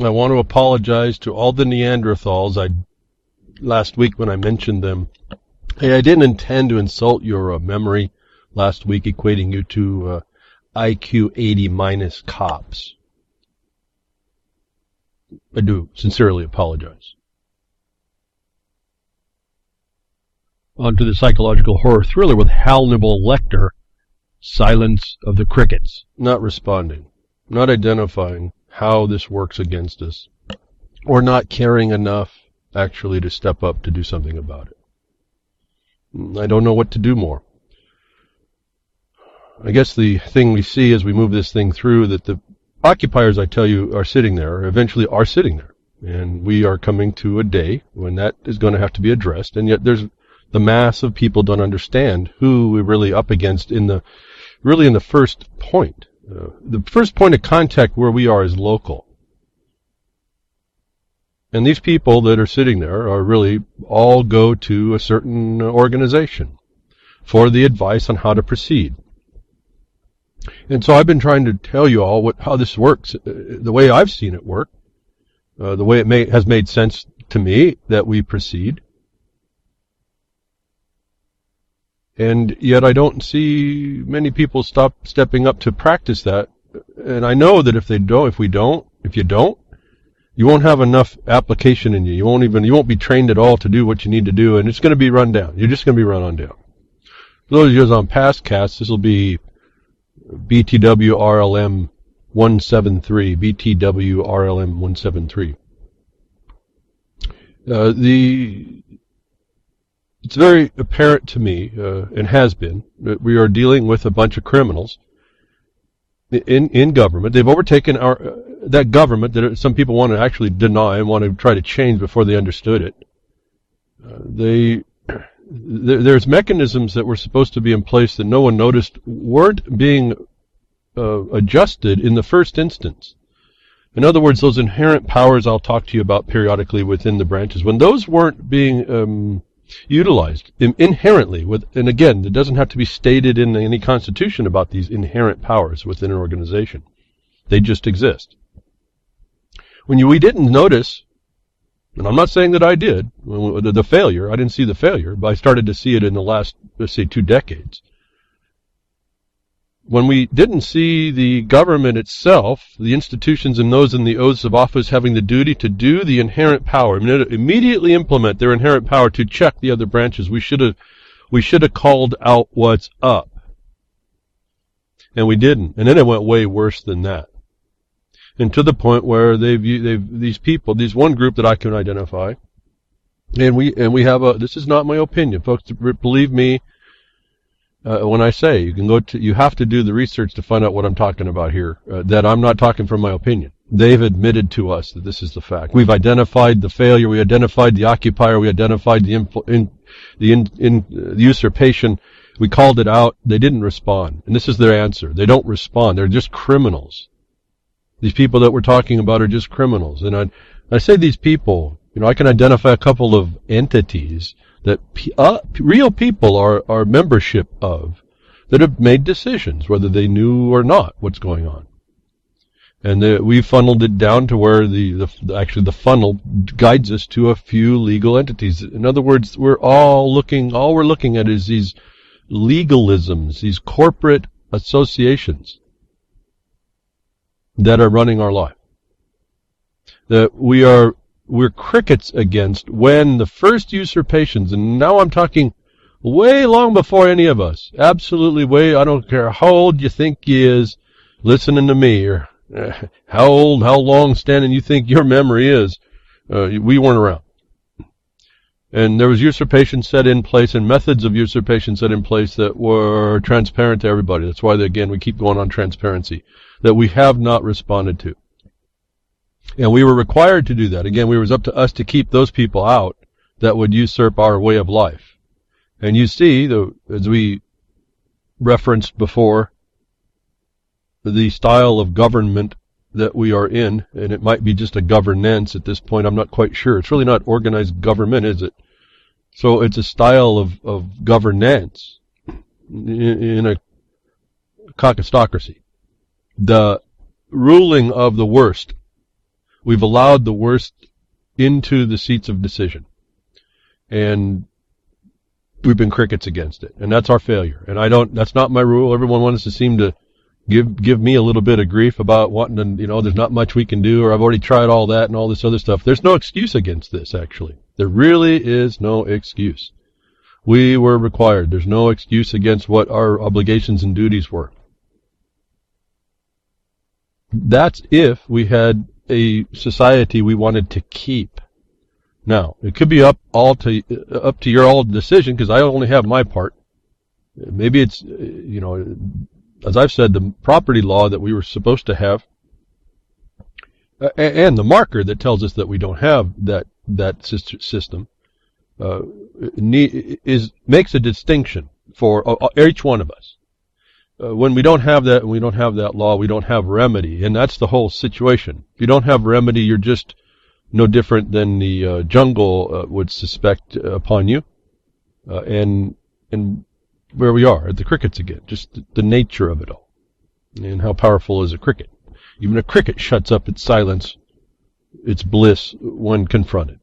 I want to apologize to all the Neanderthals last week when I mentioned them. Hey, I didn't intend to insult your memory last week, equating you to IQ 80 minus cops. I do sincerely apologize. On to the psychological horror thriller with Hannibal Lecter, Silence of the Crickets. Not responding, not identifying how this works against us, or not caring enough actually to step up to do something about it. I don't know what to do more. I guess the thing we see as we move this thing through, that the occupiers, I tell you, are sitting there, eventually are sitting there. And we are coming to a day when that is going to have to be addressed. And yet there's the mass of people don't understand who we're really up against in the first point. The first point of contact where we are is local. And these people that are sitting there are really all go to a certain organization for the advice on how to proceed. And so I've been trying to tell you all how this works, the way I've seen it work, the way it has made sense to me that we proceed. And yet I don't see many people stepping up to practice that. And I know that if you don't, you won't have enough application in you. You won't be trained at all to do what you need to do, and it's going to be run down. You're just going to be run on down. For those of you on past casts, this will be BTW-RLM 173, BTW-RLM 173. It's very apparent to me, and has been, that we are dealing with a bunch of criminals in government. They've overtaken that government that some people want to actually deny and want to try to change before they understood it. There's mechanisms that were supposed to be in place that no one noticed weren't being adjusted in the first instance. In other words, those inherent powers I'll talk to you about periodically within the branches, when those weren't being utilized inherently, and again, it doesn't have to be stated in any constitution about these inherent powers within an organization. They just exist. When we didn't notice, and I'm not saying that I did, the failure, I didn't see the failure, but I started to see it in the last, let's say, 2 decades. When we didn't see the government itself, the institutions and those in the oaths of office having the duty to do the inherent power, immediately implement their inherent power to check the other branches, we should have called out what's up. And we didn't. And then it went way worse than that. And to the point where these people, this one group that I can identify, and we have this is not my opinion, folks, believe me, when I say you have to do the research to find out what I'm talking about here, that I'm not talking from my opinion. They've admitted to us that this is the fact. We've identified the failure, we identified the occupier, we identified the usurpation, we called it out, they didn't respond. And this is their answer. They don't respond. They're just criminals. These people that we're talking about are just criminals. And I say these people, I can identify a couple of entities that real people are membership of, that have made decisions, whether they knew or not what's going on. And we funneled it down to where the funnel guides us to a few legal entities. In other words, all we're looking at is these legalisms, these corporate associations that are running our life. That we're crickets against when the first usurpations, and now I'm talking way long before any of us, absolutely I don't care how old you think he is listening to me, or how long standing you think your memory is, we weren't around. And there was usurpation set in place and methods of usurpation set in place that were transparent to everybody. That's why, again, we keep going on transparency, that we have not responded to. And we were required to do that. Again, it was up to us to keep those people out that would usurp our way of life. And you see, as we referenced before, the style of government that we are in, and it might be just a governance at this point, I'm not quite sure. It's really not organized government, is it? So it's a style of governance in a caucustocracy. The ruling of the worst We've allowed the worst into the seats of decision. And we've been crickets against it. And that's our failure. And that's not my rule. Everyone wants to seem to give me a little bit of grief about wanting to, there's not much we can do, or I've already tried all that and all this other stuff. There's no excuse against this, actually. There really is no excuse. We were required. There's no excuse against what our obligations and duties were. That's if we had a society we wanted to keep. Now, it could be up to your all decision, because I only have my part. Maybe it's, as I've said, the property law that we were supposed to have, and the marker that tells us that we don't have that system, makes a distinction for each one of us. When we don't have that, and we don't have that law, we don't have remedy, and that's the whole situation. If you don't have remedy, you're just no different than the jungle would suspect upon you, and where we are at the crickets again, just the nature of it all, and how powerful is a cricket. Even a cricket shuts up its silence, its bliss when confronted.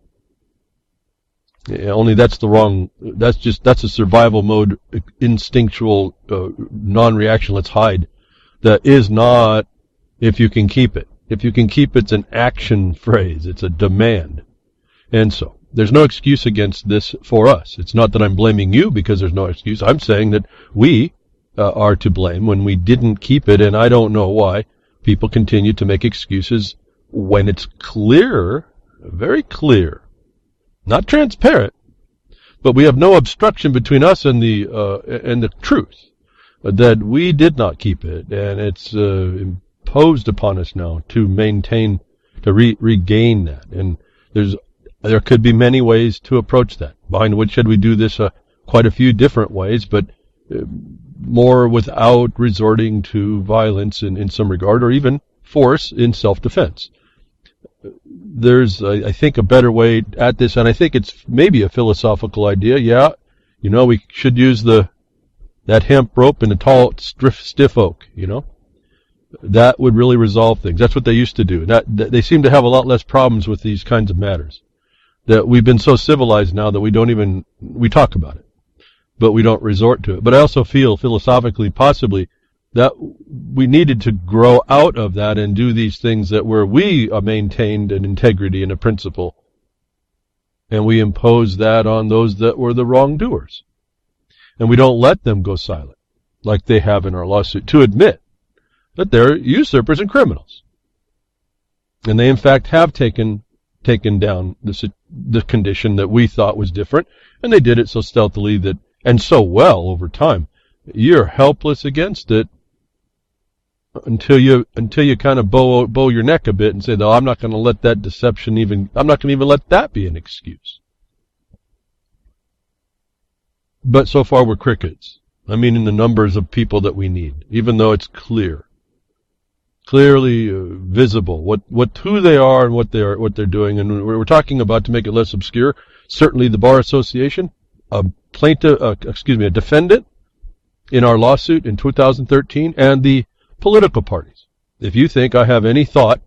Only that's a survival mode, instinctual, non-reaction, let's hide. That is not if you can keep it. If you can keep it's an action phrase. It's a demand. And so, there's no excuse against this for us. It's not that I'm blaming you because there's no excuse. I'm saying that we are to blame when we didn't keep it, and I don't know why people continue to make excuses when it's clear, very clear, not transparent, but we have no obstruction between us and the truth that we did not keep it, and it's imposed upon us now to maintain, to regain that. And there could be many ways to approach that. Behind Woodshed, we do this quite a few different ways, but more without resorting to violence in some regard, or even force in self-defense. There's, I think, a better way at this, and I think it's maybe a philosophical idea. Yeah, we should use that hemp rope and a tall, stiff oak, That would really resolve things. That's what they used to do. They seem to have a lot less problems with these kinds of matters. That we've been so civilized now that we talk about it, but we don't resort to it. But I also feel philosophically, possibly, that we needed to grow out of that and do these things that where we maintained an integrity and a principle, and we impose that on those that were the wrongdoers. And we don't let them go silent, like they have in our lawsuit, to admit that they're usurpers and criminals. And they, in fact, have taken down the condition that we thought was different, and they did it so stealthily and so well over time. You're helpless against it until you kind of bow your neck a bit and say, no, I'm not going to let that deception I'm not going to even let that be an excuse. But so far we're crickets. I mean, in the numbers of people that we need, even though it's clearly visible who they are and what they're doing. And we're talking about, to make it less obscure, certainly the Bar Association, a defendant in our lawsuit in 2013, and the political parties. If you think I have any thought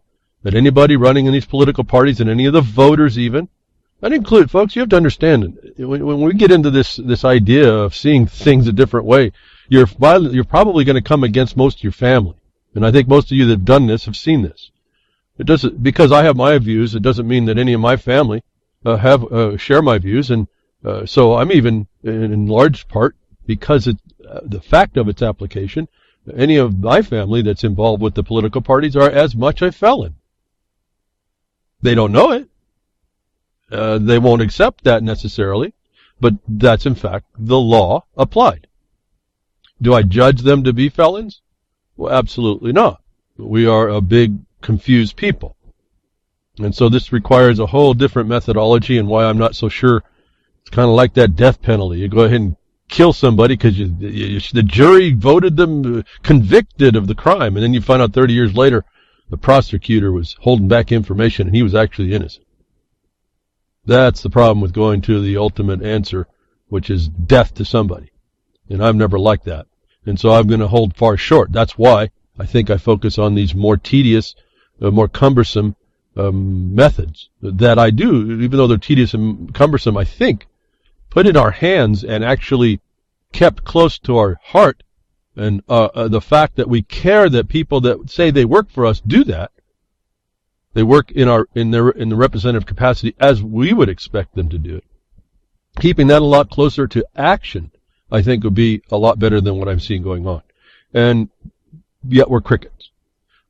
that anybody running in these political parties, and any of the voters even, that include, folks, you have to understand, when we get into this idea of seeing things a different way, you're probably going to come against most of your family. And I think most of you that have done this have seen this. It doesn't, because I have my views, it doesn't mean that any of my family share my views, and so I'm even, in large part, because the fact of its application, any of my family that's involved with the political parties are as much a felon. They don't know it. They won't accept that necessarily, but that's in fact the law applied. Do I judge them to be felons? Well, absolutely not. We are a big, confused people. And so this requires a whole different methodology, and why I'm not so sure. It's kind of like that death penalty. You go ahead and kill somebody because the jury voted them convicted of the crime, and then you find out 30 years later the prosecutor was holding back information and he was actually innocent. That's the problem with going to the ultimate answer, which is death to somebody. And I've never liked that. And so I'm going to hold far short. That's why I think I focus on these more tedious, more cumbersome, methods that I do, even though they're tedious and cumbersome, I think, put in our hands and actually kept close to our heart, and the fact that we care that people that say they work for us do that. They work in the representative capacity as we would expect them to do it. Keeping that a lot closer to action, I think, would be a lot better than what I'm seeing going on. And yet we're crickets.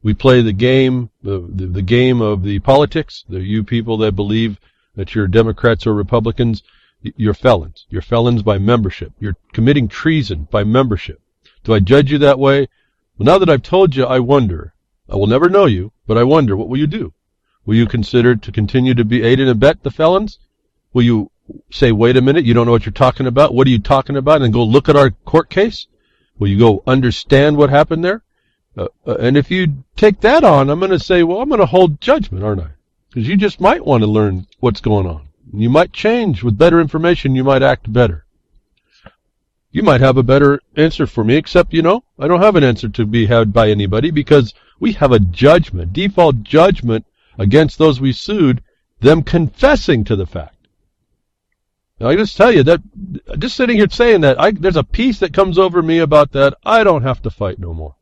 We play the game, the game of the politics. You people that believe that you're Democrats or Republicans, you're felons. You're felons by membership. You're committing treason by membership. Do I judge you that way? Well, now that I've told you, I wonder. I will never know you, but I wonder, what will you do? Will you consider to continue to be aid and abet the felons? Will you say, wait a minute, you don't know what you're talking about? What are you talking about? And go look at our court case? Will you go understand what happened there? And if you take that on, I'm going to say, well, I'm going to hold judgment, aren't I? Because you just might want to learn what's going on. You might change with better information. You might act better. You might have a better answer for me, except, I don't have an answer to be had by anybody because we have a judgment, default judgment against those we sued, them confessing to the fact. Now, I just tell you that, just sitting here saying that, there's a peace that comes over me about that. I don't have to fight no more.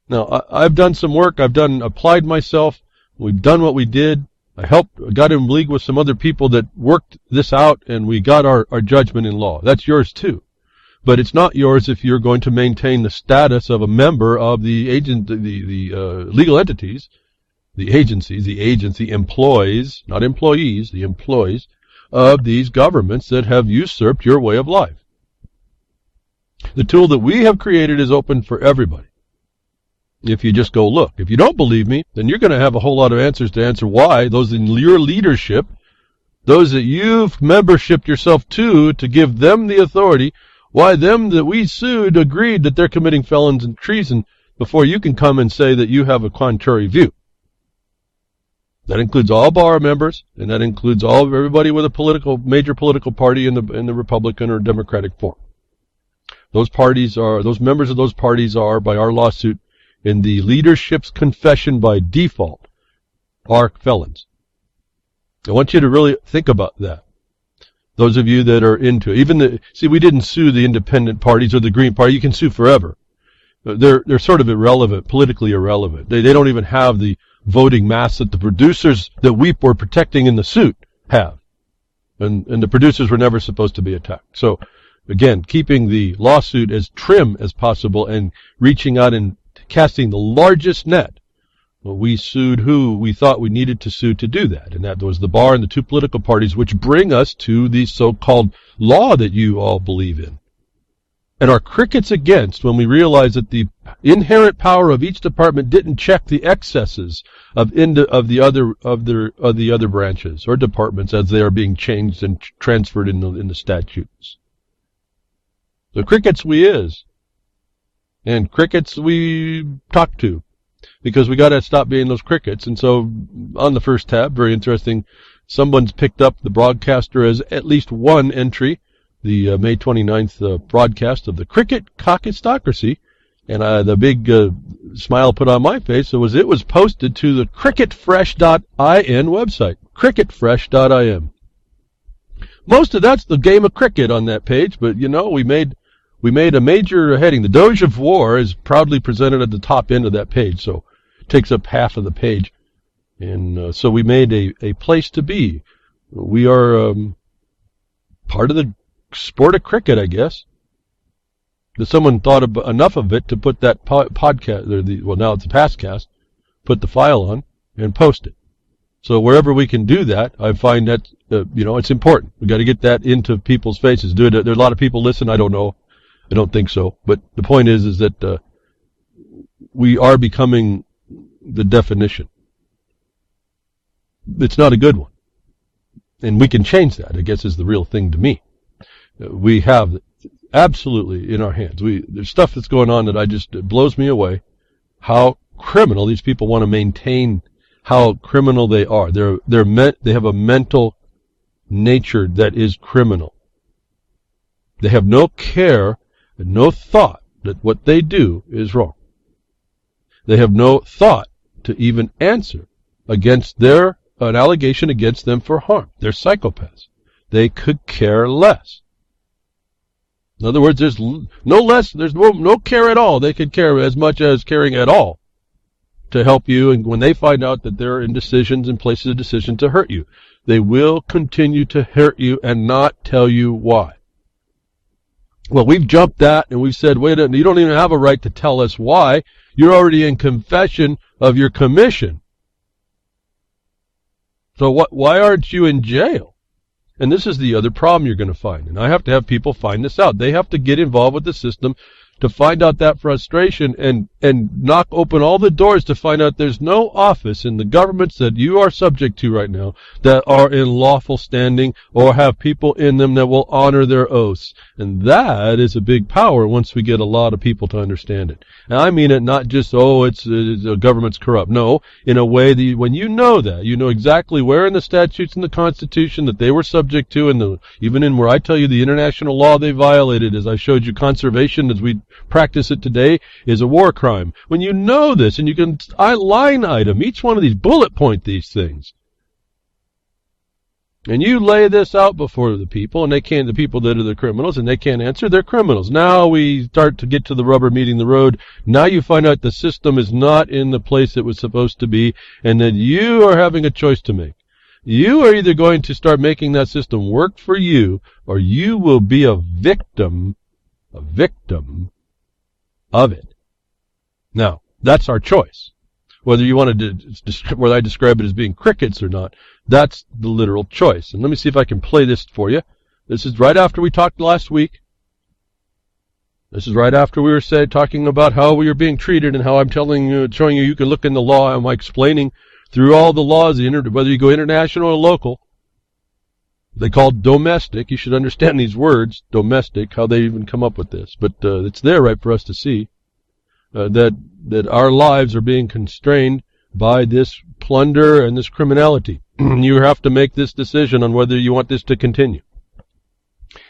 Now, I've done some work. Applied myself. We've done what we did. Got in league with some other people that worked this out, and we got our judgment in law. That's yours too. But it's not yours if you're going to maintain the status of a member of the legal entities, the agencies, the employees, not employees, the employees of these governments that have usurped your way of life. The tool that we have created is open for everybody. If you just go look. If you don't believe me, then you're going to have a whole lot of answers to answer why those in your leadership, those that you've membershiped yourself to give them the authority, why them that we sued agreed that they're committing felons and treason before you can come and say that you have a contrary view. That includes all bar members, and that includes everybody with a major political party in the Republican or Democratic form. Those members of those parties are, by our lawsuit, in the leadership's confession by default, are felons. I want you to really think about that. Those of you that are into it. We didn't sue the independent parties or the Green Party. You can sue forever. They're sort of irrelevant, politically irrelevant. They don't even have the voting mass that the producers that we were protecting in the suit have. And the producers were never supposed to be attacked. So, again, keeping the lawsuit as trim as possible and reaching out and casting the largest net. Well, we sued who we thought we needed to sue to do that, and that was the bar and the two political parties, which bring us to the so-called law that you all believe in. And are crickets against when we realize that the inherent power of each department didn't check the excesses of the other branches or departments as they are being changed and transferred in the statutes. The crickets we is. And crickets we talk to, because we got to stop being those crickets. And so on the first tab, very interesting, someone's picked up the broadcaster as at least one entry, the May 29th broadcast of the Cricket Caucusocracy. And the big smile put on my face was it was posted to the cricketfresh.in website, cricketfresh.in. Most of that's the game of cricket on that page, but we made a major heading. The Doge of War is proudly presented at the top end of that page, so it takes up half of the page. And so we made a place to be. We are part of the sport of cricket, I guess. That someone thought enough of it to put that podcast, now it's a pastcast, put the file on and post it. So wherever we can do that, I find that, it's important. We got to get that into people's faces. There's a lot of people listen, I don't know. I don't think so. But the point is that we are becoming the definition. It's not a good one. And we can change that, I guess, is the real thing to me. We have absolutely in our hands. There's stuff that's going on that it blows me away. How criminal these people want to maintain how criminal they are. They have a mental nature that is criminal. They have no care and no thought that what they do is wrong. They have no thought to even answer against an allegation against them for harm. They're psychopaths. They could care less. In other words, there's no care at all. They could care as much as caring at all to help you, and when they find out that they're in decisions and places of decision to hurt you, they will continue to hurt you and not tell you why. Well, we've jumped that and we've said, wait a minute, you don't even have a right to tell us why. You're already in confession of your commission. So why aren't you in jail? And this is the other problem you're going to find. And I have to have people find this out. They have to get involved with the system to find out that frustration and knock open all the doors to find out there's no office in the governments that you are subject to right now that are in lawful standing or have people in them that will honor their oaths. And that is a big power once we get a lot of people to understand it. And I mean it not just, the government's corrupt. No, in a way that when you know that, you know exactly where in the statutes and the Constitution that they were subject to, and even in where I tell you the international law they violated, as I showed you conservation as we practice it today, is a war crime. When you know this, and you can line item each one of these, bullet point these things, and you lay this out before the people, and the people that are the criminals, and they can't answer, they're criminals. Now we start to get to the rubber meeting the road. Now you find out the system is not in the place it was supposed to be, and that you are having a choice to make. You are either going to start making that system work for you, or you will be a victim of it. Now, that's our choice. Whether you want to, whether I describe it as being crickets or not, that's the literal choice. And let me see if I can play this for you. This is right after we talked last week. This is right after we were talking about how we are being treated and how I'm showing you you can look in the law. I'm explaining through all the laws, whether you go international or local. They call domestic. You should understand these words, domestic, how they even come up with this. But it's there right for us to see that our lives are being constrained by this plunder and this criminality. You have to make this decision on whether you want this to continue.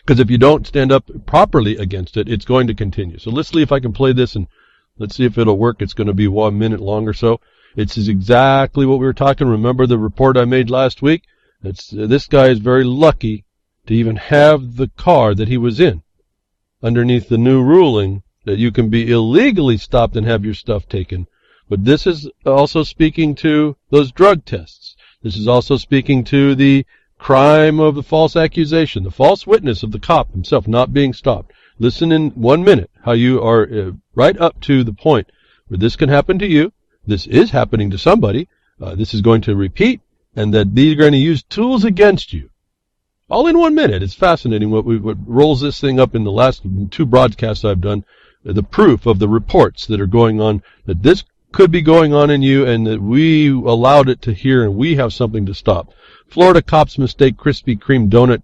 Because if you don't stand up properly against it, it's going to continue. So let's see if I can play this, and let's see if it'll work. It's going to be 1 minute long or so. It's exactly what we were talking. Remember the report I made last week? This guy is very lucky to even have the car that he was in underneath the new ruling that you can be illegally stopped and have your stuff taken. But this is also speaking to those drug tests. This is also speaking to the crime of the false accusation, the false witness of the cop himself not being stopped. Listen in 1 minute how you are right up to the point where this can happen to you. This is happening to somebody. This is going to repeat, and that these are going to use tools against you. All in 1 minute. It's fascinating what rolls this thing up in the last 2 broadcasts I've done, the proof of the reports that are going on, that this could be going on in you and that we allowed it to hear and we have something to stop. Florida cops mistake Krispy Kreme donut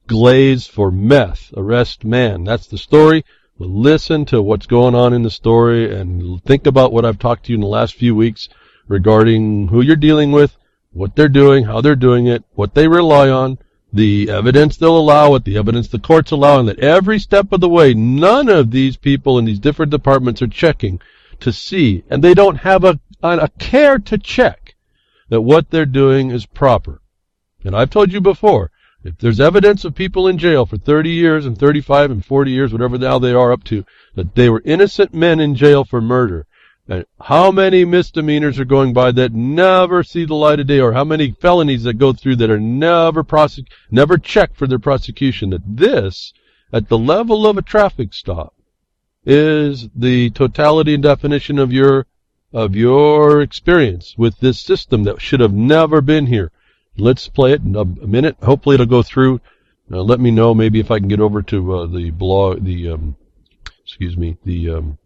glaze for meth. Arrest man. That's the story. Well, listen to what's going on in the story and think about what I've talked to you in the last few weeks regarding who you're dealing with, what they're doing, how they're doing it, what they rely on, the evidence they'll allow, what the evidence the courts allow, and that every step of the way, none of these people in these different departments are checking to see, and they don't have a care to check that what they're doing is proper. And I've told you before, if there's evidence of people in jail for 30 years and 35 and 40 years, whatever now they are up to, that they were innocent men in jail for murder, and how many misdemeanors are going by that never see the light of day, or how many felonies that go through that are never checked for their prosecution, that this, at the level of a traffic stop, is the totality and definition of your experience with this system that should have never been here. Let's play it in a minute. Hopefully it'll go through. Let me know maybe if I can get over to the blog, the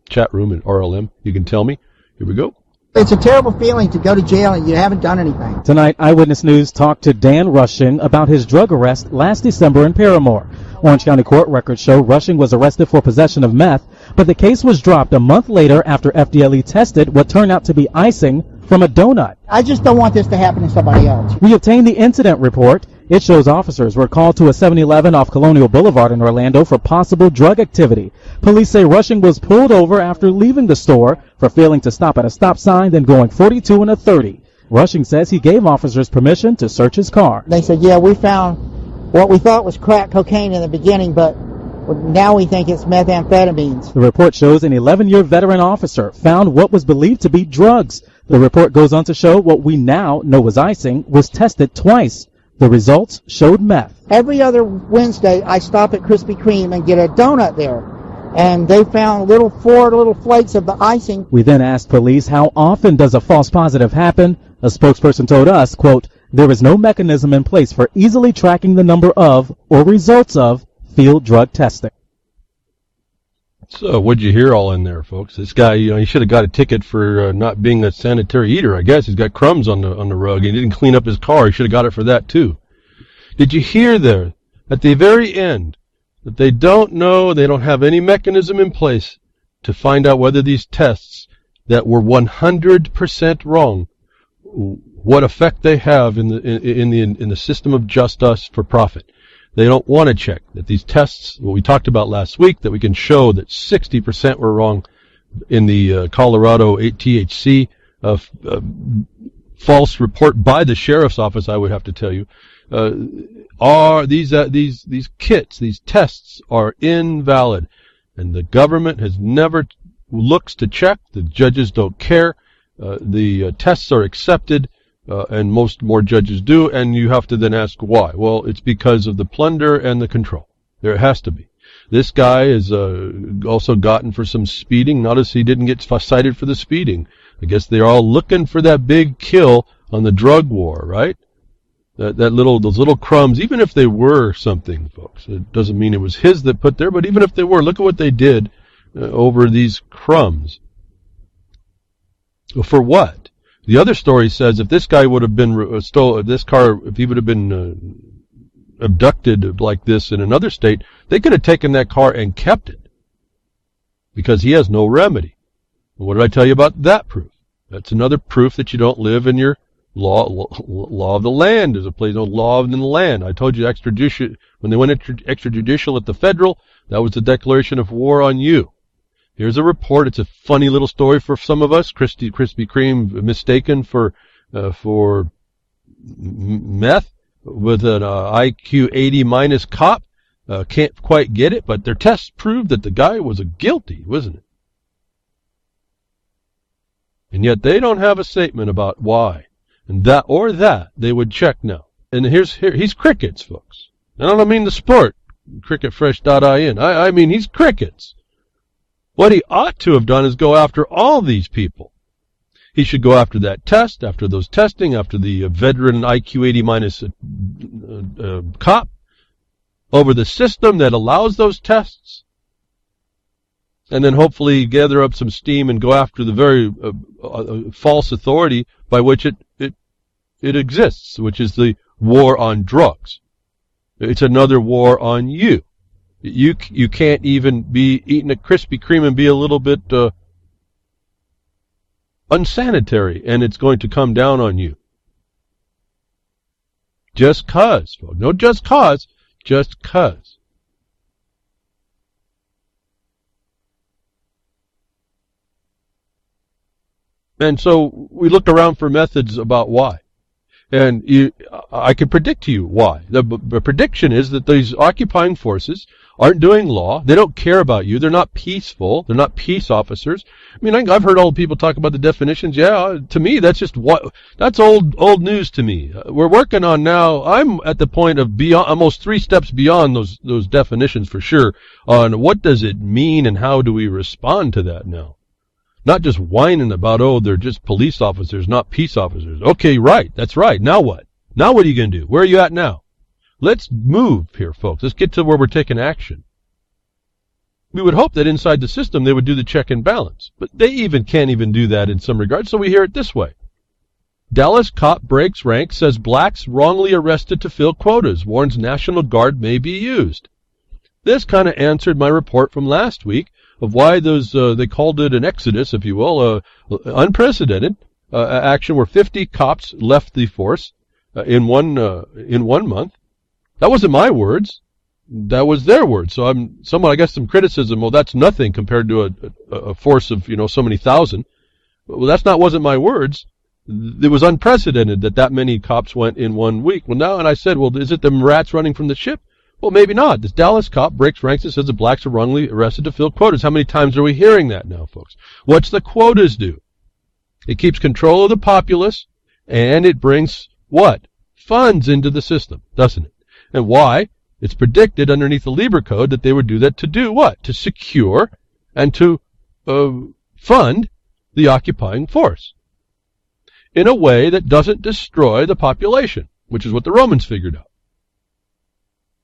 chat room at RLM. You can tell me. Here we go. It's a terrible feeling to go to jail and you haven't done anything. Tonight, Eyewitness News talked to Dan Rushing about his drug arrest last December in Paramore. Orange County court records show Rushing was arrested for possession of meth, but the case was dropped a month later after FDLE tested what turned out to be icing from a donut. I just don't want this to happen to somebody else. We obtained the incident report. It shows officers were called to a 7-Eleven off Colonial Boulevard in Orlando for possible drug activity. Police say Rushing was pulled over after leaving the store for failing to stop at a stop sign, then going 42 and a 30. Rushing says he gave officers permission to search his car. They said, yeah, we found what we thought was crack cocaine in the beginning, but now we think it's methamphetamines. The report shows an 11-year veteran officer found what was believed to be drugs. The report goes on to show what we now know was icing was tested twice. The results showed meth. Every other Wednesday, I stop at Krispy Kreme and get a donut there. And they found four little flakes of the icing. We then asked police how often does a false positive happen. A spokesperson told us, quote, there is no mechanism in place for easily tracking the number of or results of field drug testing. So what'd you hear all in there, folks? This guy, he should have got a ticket for not being a sanitary eater. I guess he's got crumbs on the rug. He didn't clean up his car. He should have got it for that too. Did you hear there at the very end that they don't know, they don't have any mechanism in place to find out whether these tests that were 100% wrong, what effect they have in the system of just us for profit? They don't want to check that these tests, what we talked about last week, that we can show that 60% were wrong in the Colorado THC false report by the sheriff's office, I would have to tell you, are these kits, these tests are invalid, and the government has never looks to check. The judges don't care. The tests are accepted. And more judges do, and you have to then ask why. Well, it's because of the plunder and the control. There has to be. This guy is also gotten for some speeding. Notice he didn't get cited for the speeding. I guess they're all looking for that big kill on the drug war, right? Those little crumbs, even if they were something, folks, it doesn't mean it was his that put there, but even if they were, look at what they did over these crumbs. For what? The other story says if this guy would have been stolen, this car, if he would have been abducted like this in another state, they could have taken that car and kept it because he has no remedy. And what did I tell you about that proof? That's another proof that you don't live in your law of the land. There's a place no law in the land. I told you extrajudicial when they went extrajudicial at the federal, that was the declaration of war on you. Here's a report. It's a funny little story for some of us. Krispy Kreme mistaken for meth with an IQ 80 minus cop. Can't quite get it, but their tests proved that the guy was guilty, wasn't it? And yet they don't have a statement about why. And that they would check now. And he's crickets, folks. And I don't mean the sport, cricketfresh.in. I mean he's crickets. What he ought to have done is go after all these people. He should go after that test, after those testing, after the veteran IQ 80 minus cop, over the system that allows those tests, and then hopefully gather up some steam and go after the very false authority by which it exists, which is the war on drugs. It's another war on you. You can't even be eating a Krispy Kreme and be a little bit unsanitary, and it's going to come down on you. Just cause. No just cause, just cause. And so we looked around for methods about why. And I can predict to you why. The prediction is that these occupying forces aren't doing law. They don't care about you. They're not peaceful. They're not peace officers. I mean, I've heard old people talk about the definitions. Yeah, to me, that's old news to me. We're working on now. I'm at the point of almost 3 steps beyond those definitions for sure on what does it mean and how do we respond to that now. Not just whining about, they're just police officers, not peace officers. Okay, right. That's right. Now what? Now what are you going to do? Where are you at now? Let's move here, folks. Let's get to where we're taking action. We would hope that inside the system they would do the check and balance, but they can't even do that in some regards, so we hear it this way. Dallas cop breaks rank, says blacks wrongly arrested to fill quotas, warns National Guard may be used. This kind of answered my report from last week of why they called it an exodus, if you will, unprecedented action where 50 cops left the force in one month. That wasn't my words. That was their words. So I guess some criticism. Well, that's nothing compared to a force of, so many thousand. Well, wasn't my words. it was unprecedented that many cops went in 1 week. Well, now, and I said, well, is it the rats running from the ship? Well, maybe not. This Dallas cop breaks ranks and says the blacks are wrongly arrested to fill quotas. How many times are we hearing that now, folks? What's the quotas do? It keeps control of the populace, and it brings what? Funds into the system, doesn't it? And why? It's predicted underneath the Lieber Code that they would do that to do what? To secure and to fund the occupying force in a way that doesn't destroy the population, which is what the Romans figured out.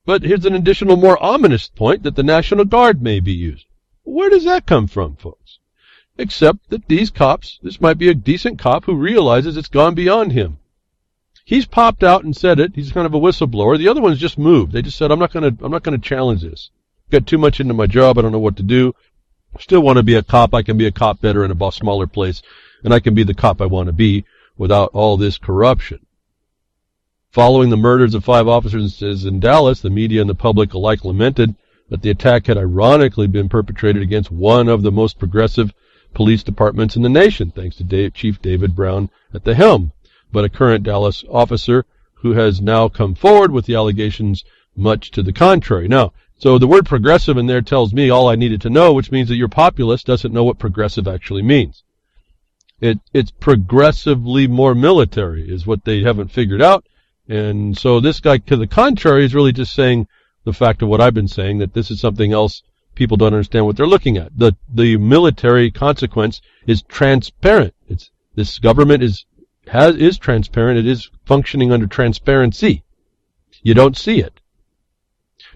But here's an additional, more ominous point, that the National Guard may be used. Where does that come from, folks? Except that these cops, this might be a decent cop who realizes it's gone beyond him. He's popped out and said it. He's kind of a whistleblower. The other ones just moved. They just said, I'm not going to challenge this. Got too much into my job. I don't know what to do. Still want to be a cop. I can be a cop better in a smaller place, and I can be the cop I want to be without all this corruption. Following the murders of 5 officers in Dallas, the media and the public alike lamented that the attack had ironically been perpetrated against one of the most progressive police departments in the nation, thanks to Chief David Brown at the helm, but a current Dallas officer who has now come forward with the allegations much to the contrary. Now, so the word progressive in there tells me all I needed to know, which means that your populace doesn't know what progressive actually means. It's progressively more military is what they haven't figured out. And so this guy, to the contrary, is really just saying the fact of what I've been saying, that this is something else. People don't understand what they're looking at. The military consequence is transparent. This government is transparent. It is functioning under transparency. You don't see it.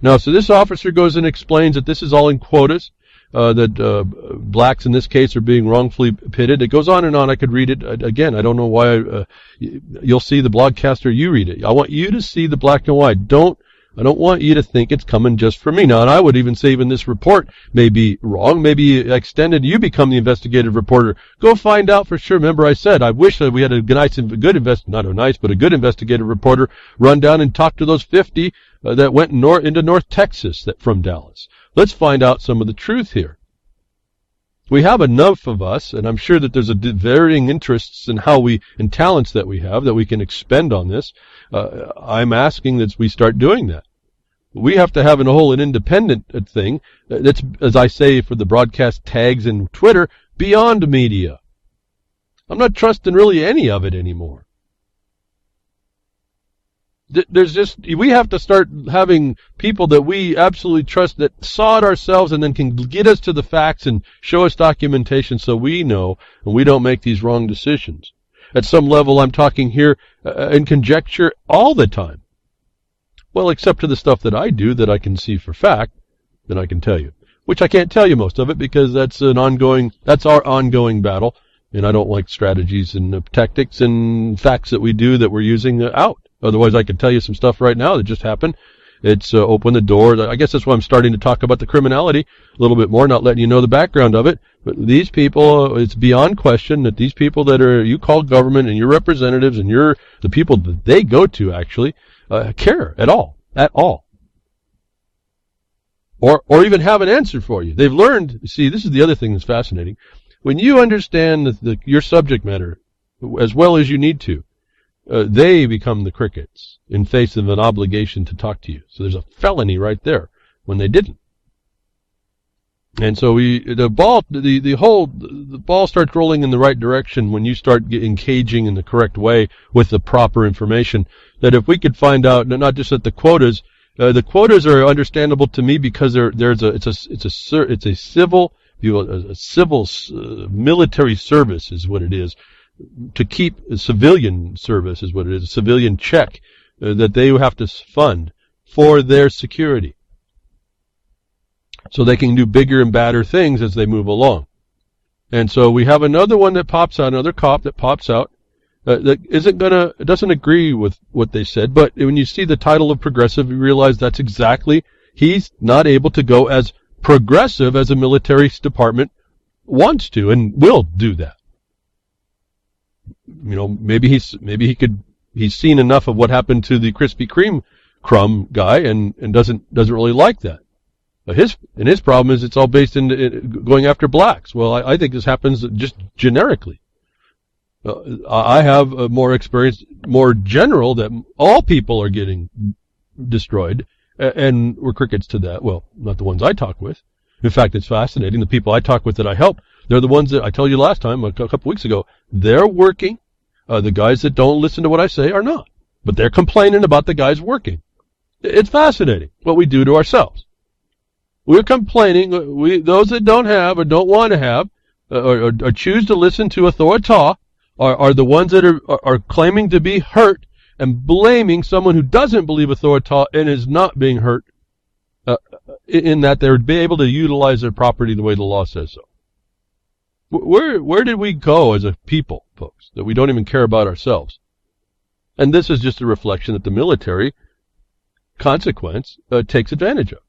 Now, so this officer goes and explains that this is all in quotas, that blacks in this case are being wrongfully pitted. It goes on and on. I could read it again. I don't know why. You'll see the blogcaster. You read it. I want you to see the black and white. I don't want you to think it's coming just for me. Now, and I would even say even this report may be wrong, maybe extended. You become the investigative reporter. Go find out for sure. Remember I said, I wish that we had a good investigative reporter run down and talk to those 50 that went into North Texas from Dallas. Let's find out some of the truth here. We have enough of us, and I'm sure that there's varying interests in and talents that we have that we can expend on this. I'm asking that we start doing that. We have to have an independent thing that's, as I say for the broadcast tags and Twitter, beyond media. I'm not trusting really any of it anymore. We have to start having people that we absolutely trust that saw it ourselves and then can get us to the facts and show us documentation so we know and we don't make these wrong decisions. At some level, I'm talking here in conjecture all the time. Well, except to the stuff that I do that I can see for fact, then I can tell you. Which I can't tell you most of it because that's our ongoing battle, and I don't like strategies and tactics and facts that we do that we're using out. Otherwise, I could tell you some stuff right now that just happened. It's opened the door. I guess that's why I'm starting to talk about the criminality a little bit more, not letting you know the background of it. But these people, it's beyond question that these people that you call government and your representatives and the people that they go to actually care at all. Or even have an answer for you. They've learned, see, this is the other thing that's fascinating. When you understand your subject matter as well as you need to, they become the crickets in face of an obligation to talk to you. So there's a felony right there when they didn't. And so the ball starts rolling in the right direction when you start engaging in the correct way with the proper information. That if we could find out, not just that the quotas are understandable to me because it's a civil military service is what it is. To keep a civilian service is what it is, a civilian check that they have to fund for their security. So they can do bigger and badder things as they move along. And so we have another one that pops out, another cop that pops out, that doesn't agree with what they said, but when you see the title of progressive, you realize that's exactly, he's not able to go as progressive as a military department wants to and will do that. You know, maybe he's seen enough of what happened to the Krispy Kreme crumb guy and doesn't really like that. But his problem is it's all based in going after blacks. Well, I think this happens just generically. I have more experience, more general, that all people are getting destroyed, and we're crickets to that. Well, not the ones I talk with. In fact, it's fascinating. The people I talk with that I help, they're the ones that I told you last time, a couple weeks ago, they're working. The guys that don't listen to what I say are not. But they're complaining about the guys working. It's fascinating what we do to ourselves. We're complaining. Those that don't have or don't want to have or choose to listen to authority are the ones that are claiming to be hurt and blaming someone who doesn't believe authority and is not being hurt, in that they would be able to utilize their property the way the law says so. Where did we go as a people, folks, that we don't even care about ourselves? And this is just a reflection that the military consequence takes advantage of.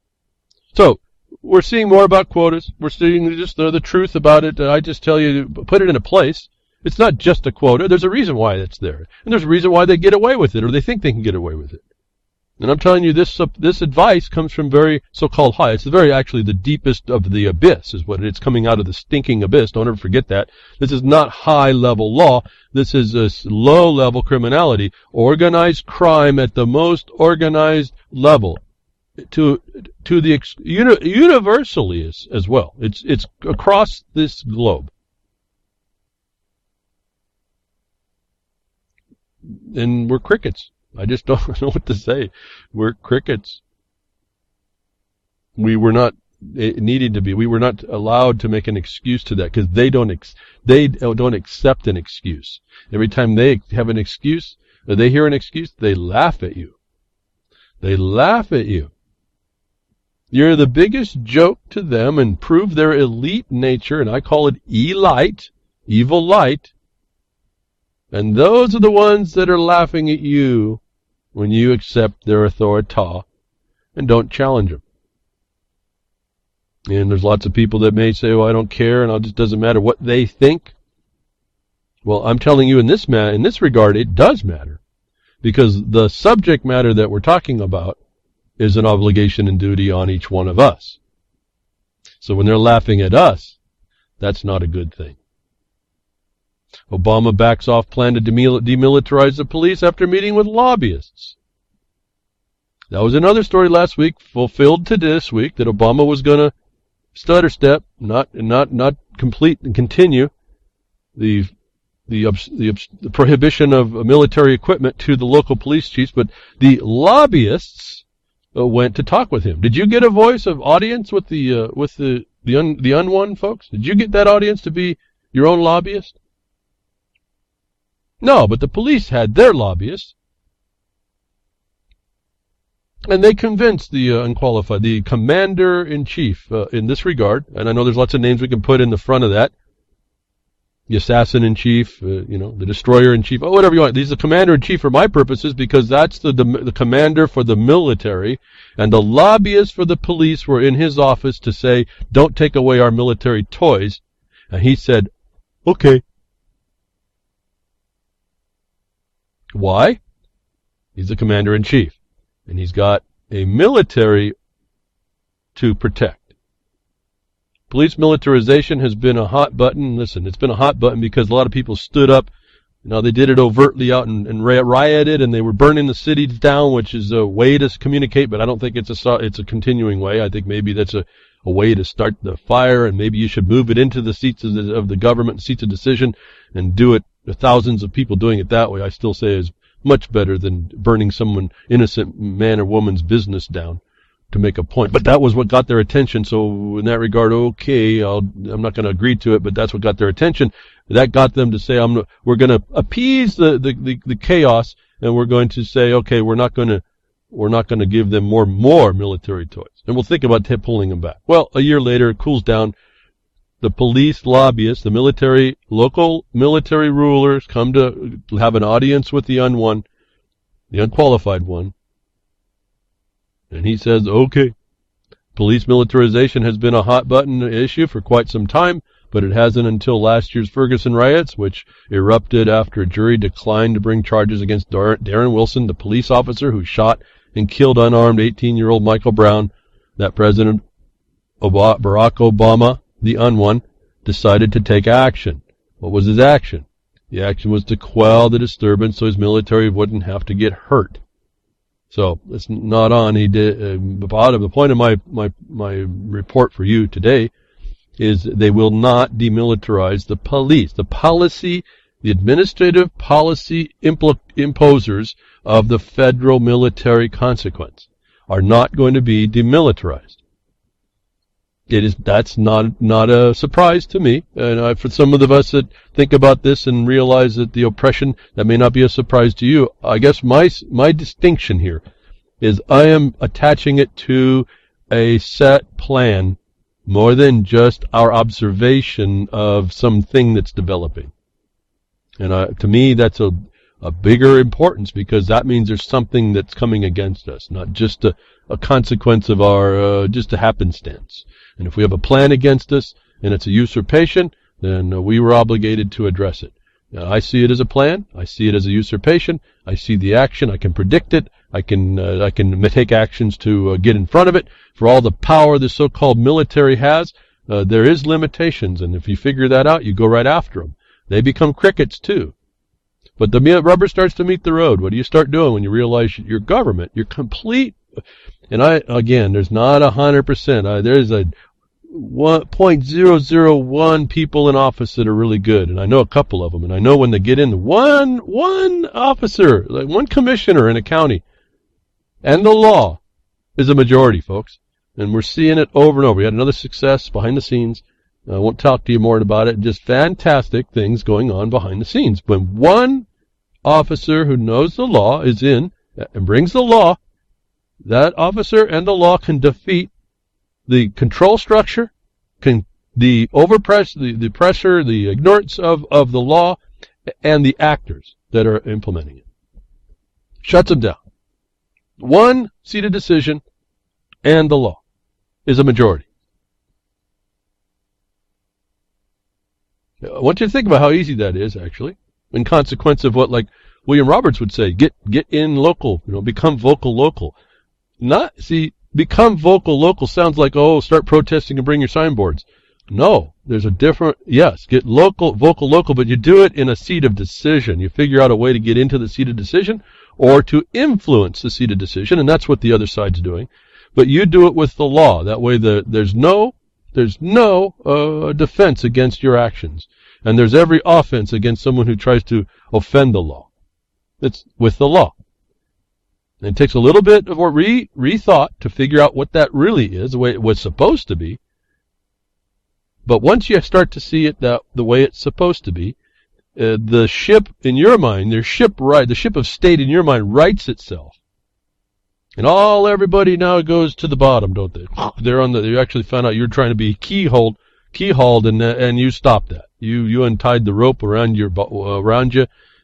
So we're seeing more about quotas. We're seeing just the truth about it. I just tell you, put it in a place. It's not just a quota. There's a reason why it's there. And there's a reason why they get away with it, or they think they can get away with it. And I'm telling you, this advice comes from very so-called high. It's actually the deepest of the abyss is what it's coming out of the stinking abyss. Don't ever forget that. This is not high-level law. This is a low-level criminality, organized crime at the most organized level, to the universally as well. It's across this globe. And we're crickets. I just don't know what to say. We're crickets. We were not needing to be. We were not allowed to make an excuse to that because they don't accept an excuse. Every time they have an excuse, or they hear an excuse, they laugh at you. They laugh at you. You're the biggest joke to them and prove their elite nature, and I call it elite, evil light. And those are the ones that are laughing at you when you accept their authority and don't challenge them. And there's lots of people that may say, well, I don't care, and it just doesn't matter what they think. Well, I'm telling you in this regard, it does matter. Because the subject matter that we're talking about is an obligation and duty on each one of us. So when they're laughing at us, that's not a good thing. Obama backs off plan to demilitarize the police after meeting with lobbyists. That was another story last week, fulfilled to this week, that Obama was going to stutter step, not complete and continue the prohibition of military equipment to the local police chiefs, but the lobbyists went to talk with him. Did you get a voice of audience with the unwon folks? Did you get that audience to be your own lobbyist? No, but the police had their lobbyists. And they convinced the unqualified, the commander-in-chief in this regard, and I know there's lots of names we can put in the front of that, the assassin-in-chief, the destroyer-in-chief, whatever you want. He's the commander-in-chief for my purposes because that's the commander for the military, and the lobbyists for the police were in his office to say, don't take away our military toys. And he said, okay. Why? He's the commander-in-chief, and he's got a military to protect. Police militarization has been a hot button. Listen, it's been a hot button because a lot of people stood up. They did it overtly out and rioted, and they were burning the cities down, which is a way to communicate, but I don't think it's a continuing way. I think maybe that's a way to start the fire, and maybe you should move it into the seats of the government, seats of decision, and do it. Thousands of people doing it that way, I still say, is much better than burning someone, innocent man or woman's business down to make a point. But that was what got their attention. So in that regard, okay, I'm not going to agree to it, but that's what got their attention. That got them to say, we're going to appease the chaos, and we're going to say, okay, we're not going to give them more military toys, and we'll think about pulling them back. Well, a year later, it cools down. The police lobbyists, the local military rulers come to have an audience with the unqualified one. And he says, okay, police militarization has been a hot button issue for quite some time, but it hasn't until last year's Ferguson riots, which erupted after a jury declined to bring charges against Darren Wilson, the police officer who shot and killed unarmed 18-year-old Michael Brown. That President Barack Obama, the unwon, decided to take action. What was his action? The action was to quell the disturbance so his military wouldn't have to get hurt. So it's not on. He did. The point of my report for you today is they will not demilitarize the police. The policy, the administrative policy imposers of the federal military consequence are not going to be demilitarized. That's not a surprise to me. And for some of us that think about this and realize that the oppression, that may not be a surprise to you. I guess my distinction here is I am attaching it to a set plan more than just our observation of something that's developing. And to me, that's a bigger importance, because that means there's something that's coming against us, not just a consequence of our just a happenstance. And if we have a plan against us and it's a usurpation, then we were obligated to address it. Now, I see it as a plan. I see it as a usurpation. I see the action. I can predict it. I can take actions to get in front of it. For all the power the so-called military has, there is limitations, and if you figure that out, you go right after them. They become crickets too. But the rubber starts to meet the road. What do you start doing when you realize your government, your complete, and there's not 100%. There's a 0.001 people in office that are really good, and I know a couple of them, and I know when they get in, one officer, like one commissioner in a county, and the law is a majority, folks. And we're seeing it over and over. We had another success behind the scenes. I won't talk to you more about it. Just fantastic things going on behind the scenes. When one officer who knows the law is in and brings the law, that officer and the law can defeat the control structure, the pressure, the ignorance of the law, and the actors that are implementing it. Shuts them down. One seated decision and the law is a majority. I want you to think about how easy that is, actually, in consequence of what, like William Roberts would say, get in local, become vocal local. Become vocal local sounds like, start protesting and bring your signboards. No, there's a different, yes, get vocal local, but you do it in a seat of decision. You figure out a way to get into the seat of decision or to influence the seat of decision, and that's what the other side's doing. But you do it with the law. That way there's no defense against your actions. And there's every offense against someone who tries to offend the law. It's with the law. And it takes a little bit of rethought to figure out what that really is, the way it was supposed to be. But once you start to see it the way it's supposed to be, the ship in your mind, the ship of state in your mind rights itself. And everybody now goes to the bottom, don't they? You actually found out you're trying to be keyhauled, and you stopped that. You untied the rope around you,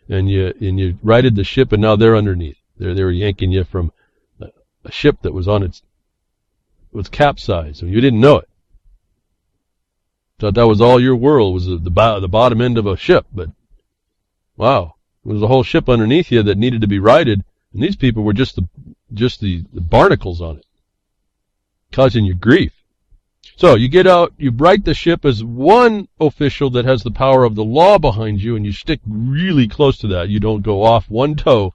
and you righted the ship, and now they're underneath. They were yanking you from a ship that was was capsized, and you didn't know it. Thought that was all your world, was the bottom end of a ship, but wow, there was a whole ship underneath you that needed to be righted, and these people were just the barnacles on it, causing you grief. So you get out, you right the ship as one official that has the power of the law behind you, and you stick really close to that. You don't go off one toe,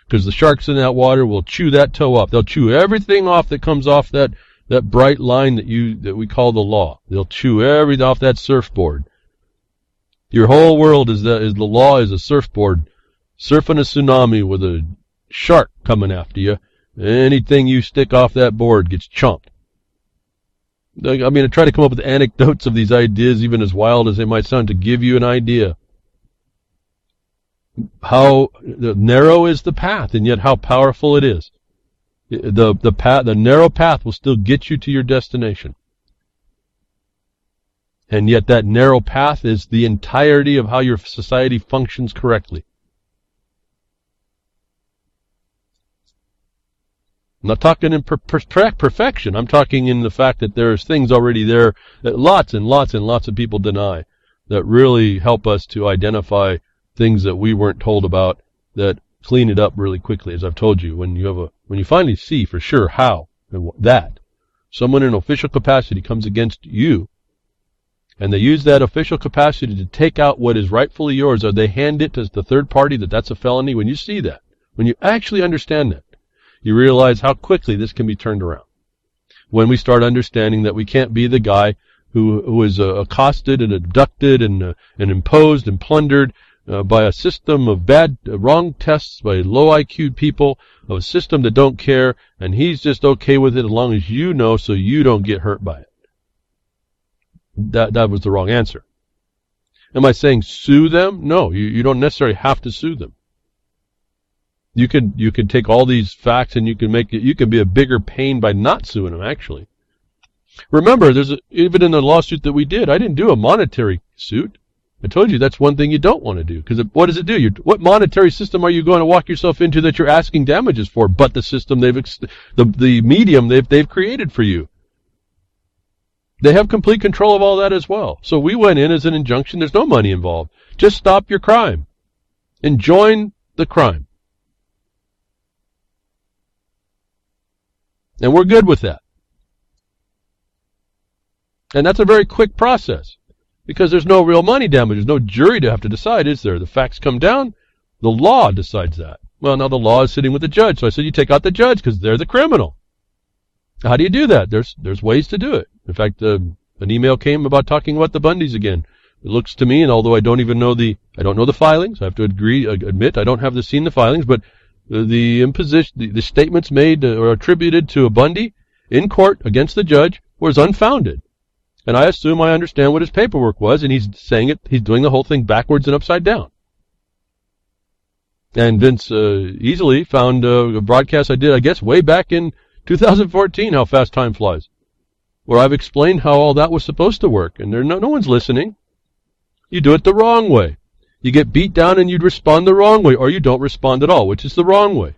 because the sharks in that water will chew that toe up. They'll chew everything off that comes off that bright line that we call the law. They'll chew everything off that surfboard. Your whole world is the law is a surfboard, surfing a tsunami with a shark coming after you. Anything you stick off that board gets chunked. I mean, I try to come up with anecdotes of these ideas, even as wild as they might sound, to give you an idea how narrow is the path, and yet how powerful it is. The narrow path will still get you to your destination. And yet that narrow path is the entirety of how your society functions correctly. I'm not talking in perfection. I'm talking in the fact that there's things already there that lots and lots and lots of people deny, that really help us to identify things that we weren't told about, that clean it up really quickly. As I've told you, when you finally see for sure how that someone in official capacity comes against you and they use that official capacity to take out what is rightfully yours, or they hand it to the third party, that's a felony. When you see that, when you actually understand that, you realize how quickly this can be turned around. When we start understanding that we can't be the guy who is accosted and abducted and imposed and plundered by a system of wrong tests by low IQ people, of a system that don't care, and he's just okay with it as long as you know, so you don't get hurt by it. That was the wrong answer. Am I saying sue them? No, you don't necessarily have to sue them. You can take all these facts and you can be a bigger pain by not suing them, actually. Remember, even in the lawsuit that we did, I didn't do a monetary suit. I told you that's one thing you don't want to do, because what does it do? What monetary system are you going to walk yourself into that you're asking damages for, but the system the medium they've created for you? They have complete control of all that as well. So we went in as an injunction. There's no money involved. Just stop your crime and join the crime. And we're good with that. And that's a very quick process, because there's no real money damage. There's no jury to have to decide, is there? The facts come down. The law decides that. Well, now the law is sitting with the judge. So I said you take out the judge because they're the criminal. How do you do that? There's ways to do it. In fact, an email came about talking about the Bundys again. It looks to me, and although I don't know the filings, I have to admit I don't have seen the filings, but the imposition, the statements made or attributed to a Bundy in court against the judge was unfounded. And I assume I understand what his paperwork was, and he's doing the whole thing backwards and upside down. And Vince easily found a broadcast I did, I guess, way back in 2014, how fast time flies, where I've explained how all that was supposed to work, and no one's listening. You do it the wrong way. You get beat down and you respond the wrong way, or you don't respond at all, which is the wrong way.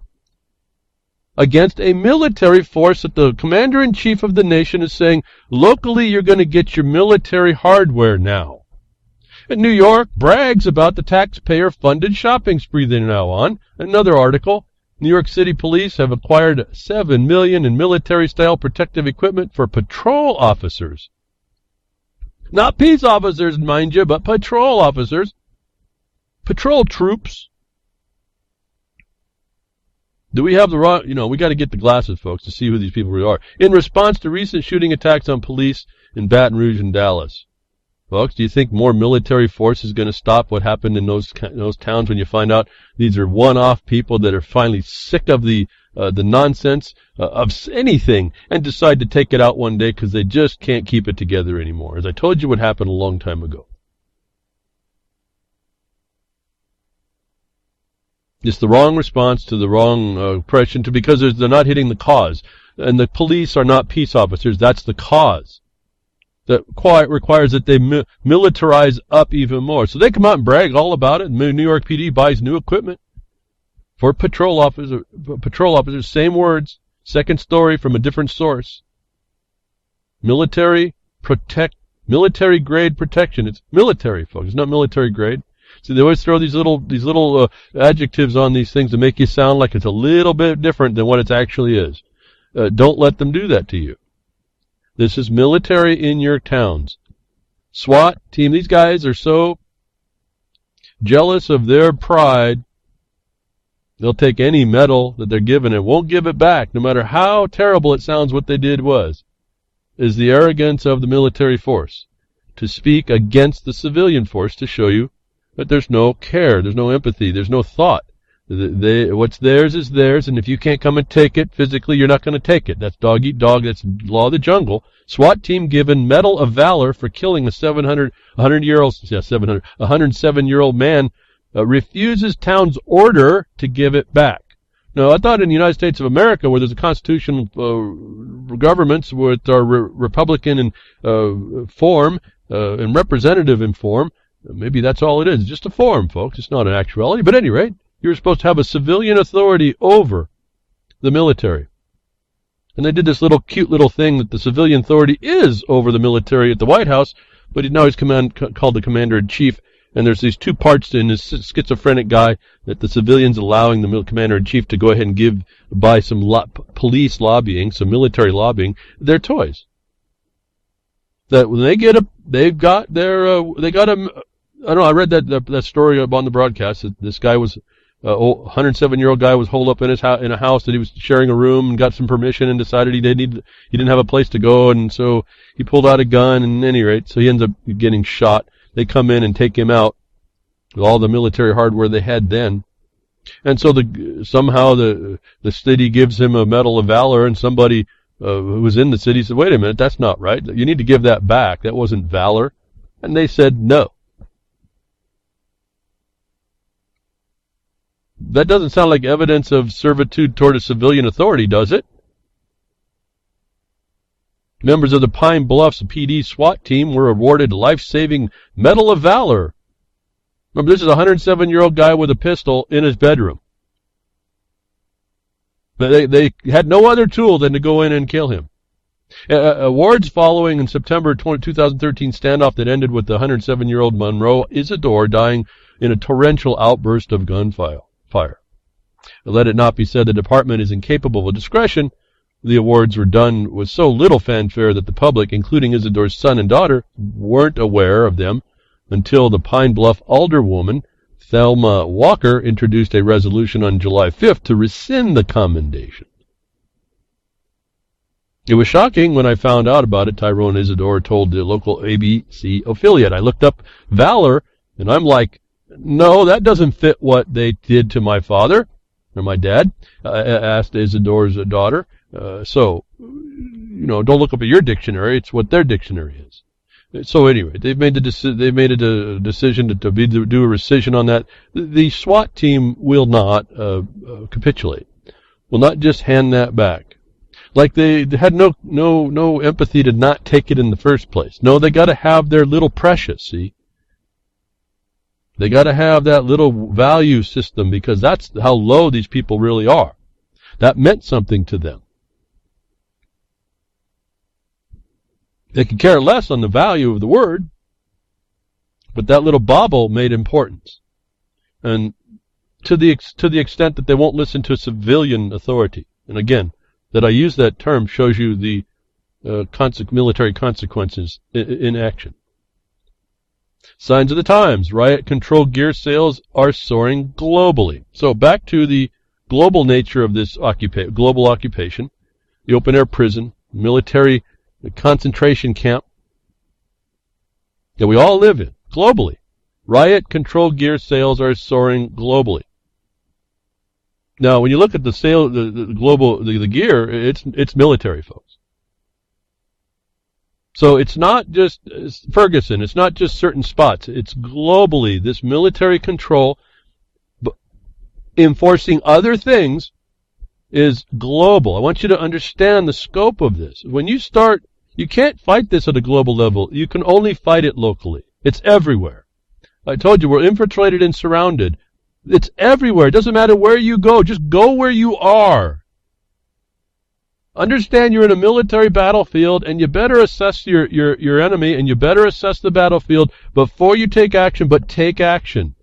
Against a military force that the commander-in-chief of the nation is saying, locally you're going to get your military hardware now. And New York brags about the taxpayer-funded shopping spree they're now on. Another article, New York City police have acquired $7 million in military-style protective equipment for patrol officers. Not peace officers, mind you, but patrol officers. Patrol troops. Do we have the wrong, we got to get the glasses, folks, to see who these people really are. In response to recent shooting attacks on police in Baton Rouge and Dallas. Folks, do you think more military force is going to stop what happened in those towns when you find out these are one-off people that are finally sick of the nonsense of anything and decide to take it out one day because they just can't keep it together anymore? As I told you what happened a long time ago. It's the wrong response to the wrong oppression, because they're not hitting the cause. And the police are not peace officers. That's the cause. That requires that they militarize up even more. So they come out and brag all about it. New York PD buys new equipment for patrol officers. Same words. Second story from a different source. Military grade protection. It's military, folks. It's not military grade. So they always throw these little adjectives on these things to make you sound like it's a little bit different than what it actually is. Don't let them do that to you. This is military in your towns. SWAT team, these guys are so jealous of their pride, they'll take any medal that they're given and won't give it back, no matter how terrible it sounds what they did was. Is the arrogance of the military force to speak against the civilian force to show you that there's no care, there's no empathy, there's no thought. What's theirs is theirs, and if you can't come and take it physically, you're not going to take it. That's dog eat dog. That's law of the jungle. SWAT team given Medal of Valor for killing a 107-year-old man refuses town's order to give it back. Now, I thought in the United States of America, where there's a constitutional governments with our Republican in form and representative in form, maybe that's all it is. It's just a form, folks. It's not an actuality. But at any rate, you're supposed to have a civilian authority over the military. And they did this cute little thing that the civilian authority is over the military at the White House, but now he's called the commander-in-chief. And there's these two parts in this schizophrenic guy that the civilians allowing the commander-in-chief to go ahead and buy some police lobbying, some military lobbying, their toys. That when they get they've got their, they got him, I don't know, I read that story on the broadcast that this guy was, 107-year-old guy was holed up in in a house that he was sharing a room and got some permission and decided he didn't have a place to go, and so he pulled out a gun, and at any rate, so he ends up getting shot. They come in and take him out with all the military hardware they had then. And so somehow the city gives him a Medal of Valor, and somebody who was in the city said, wait a minute, that's not right. You need to give that back. That wasn't valor. And they said no. That doesn't sound like evidence of servitude toward a civilian authority, does it? Members of the Pine Bluffs PD SWAT team were awarded life-saving Medal of Valor. Remember, this is a 107-year-old guy with a pistol in his bedroom. They had no other tool than to go in and kill him. Awards following in September 2013 standoff that ended with the 107-year-old Monroe Isidore dying in a torrential outburst of gunfire. Let it not be said the department is incapable of discretion. The awards were done with so little fanfare that the public, including Isidore's son and daughter, weren't aware of them until the Pine Bluff alderwoman, Thelma Walker, introduced a resolution on July 5th to rescind the commendation. It was shocking when I found out about it, Tyrone Isidore told the local ABC affiliate. I looked up valor, and I'm like, no, that doesn't fit what they did to my father, or my dad, asked Isidore's daughter. So, don't look up at your dictionary, it's what their dictionary is. So anyway, they've made a decision to do a rescission on that. The SWAT team will not capitulate. Will not just hand that back. Like they had no empathy to not take it in the first place. No, they got to have their little precious. See, they got to have that little value system because that's how low these people really are. That meant something to them. They could care less on the value of the word, but that little bauble made importance. And to the extent that they won't listen to a civilian authority. And again, that I use that term shows you the military consequences in action. Signs of the times. Riot control gear sales are soaring globally. So back to the global nature of this global occupation, the open-air prison, military concentration camp that we all live in globally. Riot control gear sales are soaring globally. Now, when you look at the sale, the gear, it's military, folks. So it's not just Ferguson. It's not just certain spots. It's globally this military control enforcing other things is global. I want you to understand the scope of this. When you start, you can't fight this at a global level. You can only fight it locally. It's everywhere. I told you, we're infiltrated and surrounded. It's everywhere. It doesn't matter where you go. Just go where you are. Understand you're in a military battlefield, and you better assess your enemy, and you better assess the battlefield before you take action, but take action.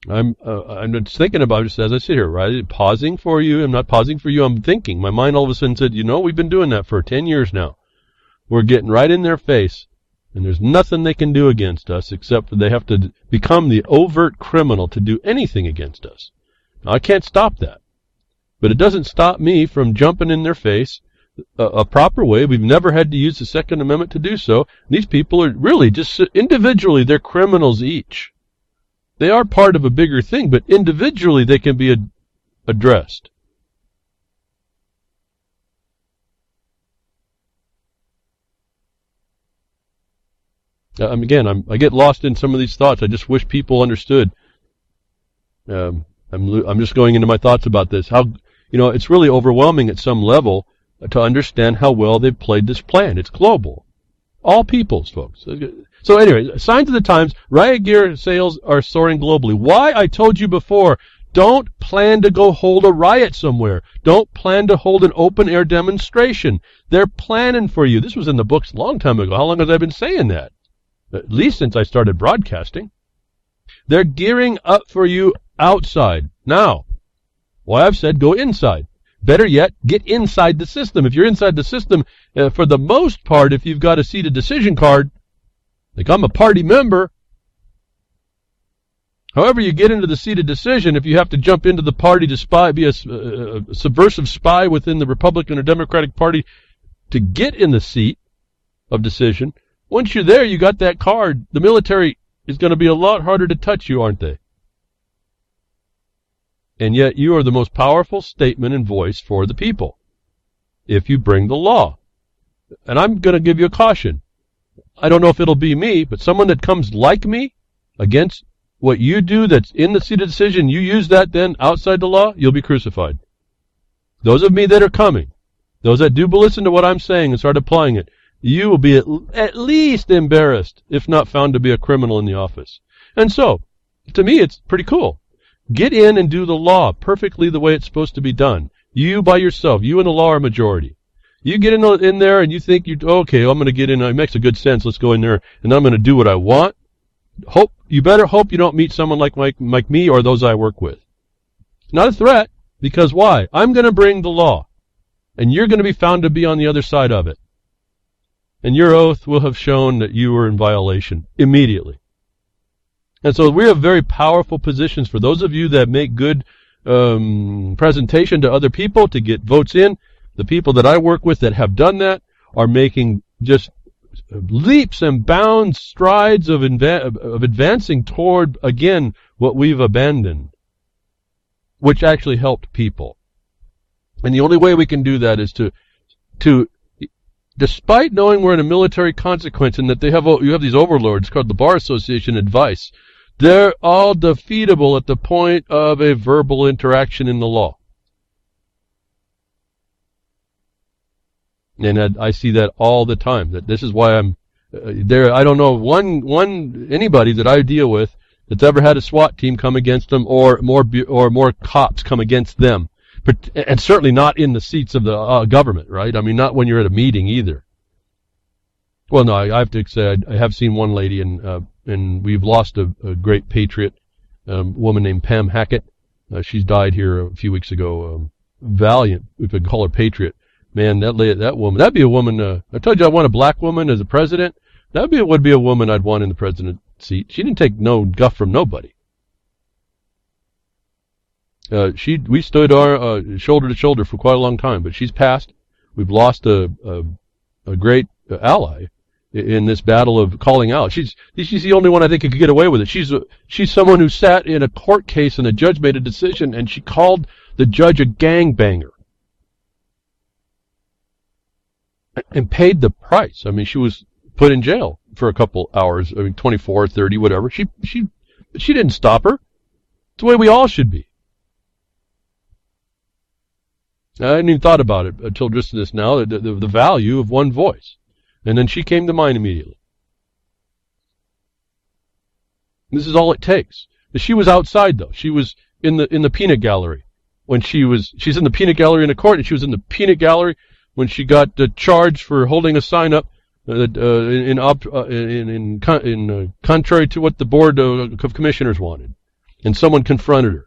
I'm just thinking about it just as I sit here, right? Pausing for you. I'm not pausing for you. I'm thinking. My mind all of a sudden said, we've been doing that for 10 years now. We're getting right in their face, and there's nothing they can do against us except that they have to become the overt criminal to do anything against us. Now, I can't stop that, but it doesn't stop me from jumping in their face a proper way. We've never had to use the Second Amendment to do so. These people are really just individually, they're criminals each. They are part of a bigger thing, but individually they can be addressed. I get lost in some of these thoughts. I just wish people understood. I'm just going into my thoughts about this. How, it's really overwhelming at some level to understand how well they've played this plan. It's global. All peoples, folks. So anyway, signs of the times, riot gear sales are soaring globally. Why? I told you before, don't plan to go hold a riot somewhere. Don't plan to hold an open-air demonstration. They're planning for you. This was in the books a long time ago. How long have I been saying that? At least since I started broadcasting. They're gearing up for you outside. Now, why I've said go inside. Better yet, get inside the system. If you're inside the system, for the most part, if you've got a seated decision card, like I'm a party member. However you get into the seated decision, if you have to jump into the party to spy, be a subversive spy within the Republican or Democratic Party to get in the seat of decision, once you're there, you got that card. The military is going to be a lot harder to touch you, aren't they? And yet you are the most powerful statement and voice for the people if you bring the law. And I'm going to give you a caution. I don't know if it'll be me, but someone that comes like me against what you do that's in the seat of decision, you use that then outside the law, you'll be crucified. Those of me that are coming, those that do listen to what I'm saying and start applying it, you will be at least embarrassed, if not found to be a criminal in the office. And so, to me, it's pretty cool. Get in and do the law perfectly the way it's supposed to be done. You by yourself, you and the law are majority. You get in there and you think, okay, I'm going to get in, it makes a good sense, let's go in there, and I'm going to do what I want. You better hope you don't meet someone like me or those I work with. Not a threat, because why? I'm going to bring the law, and you're going to be found to be on the other side of it. And your oath will have shown that you were in violation immediately. And so we have very powerful positions for those of you that make good presentation to other people to get votes in. The people that I work with that have done that are making just leaps and bounds, strides of advancing toward, again, what we've abandoned, which actually helped people. And the only way we can do that is to despite knowing we're in a military consequence and that you have these overlords called the Bar Association advice, they're all defeatable at the point of a verbal interaction in the law. And I see that all the time. That this is why I'm there. I don't know anybody that I deal with that's ever had a SWAT team come against them or more cops come against them. And certainly not in the seats of the government, right? I mean, not when you're at a meeting either. Well, no, I have to say I have seen one lady, and we've lost a great patriot, woman named Pam Hackett. She's died here a few weeks ago. Valiant, we could call her patriot. Man, that woman, that'd be a woman. I told you I want a black woman as a president. Would be a woman I'd want in the president seat. She didn't take no guff from nobody. We stood our shoulder to shoulder for quite a long time, but she's passed. We've lost a great ally in this battle of calling out. She's the only one I think who could get away with it. She's someone who sat in a court case and the judge made a decision and she called the judge a gangbanger and paid the price. I mean, she was put in jail for a couple hours. I mean, 24, 30, whatever. She didn't stop her. It's the way we all should be. I hadn't even thought about it until just this now, the value of one voice. And then she came to mind immediately. This is all it takes. She was outside, though. She was in the peanut gallery. She's in the peanut gallery in the court, and she was in the peanut gallery when she got charged for holding a sign up in contrary to what the board of commissioners wanted. And someone confronted her,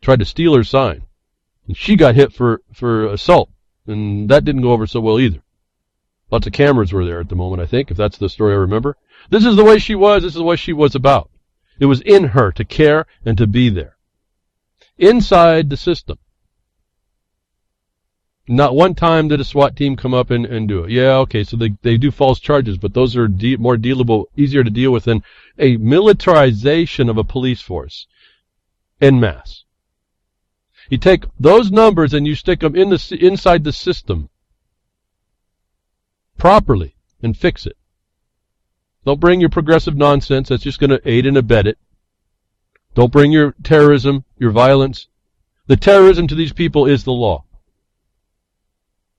tried to steal her sign. And she got hit for assault, and that didn't go over so well either. Lots of cameras were there at the moment, I think, if that's the story I remember. This is the way she was. This is what she was about. It was in her to care and to be there. Inside the system. Not one time did a SWAT team come up and do it. Yeah, okay, so they do false charges, but those are more dealable, easier to deal with than a militarization of a police force en masse. You take those numbers and you stick them inside the system properly and fix it. Don't bring your progressive nonsense that's just going to aid and abet it. Don't bring your terrorism, your violence. The terrorism to these people is the law.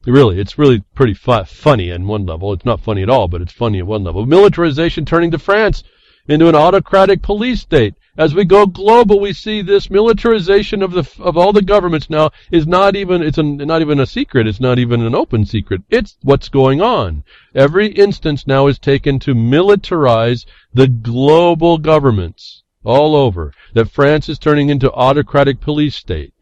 It's really pretty funny on one level. It's not funny at all, but it's funny at one level. Militarization turning to France into an autocratic police state. As we go global, we see this militarization of all the governments now is not even a secret. It's not even an open secret. It's what's going on. Every instance now is taken to militarize the global governments all over. That France is turning into autocratic police state.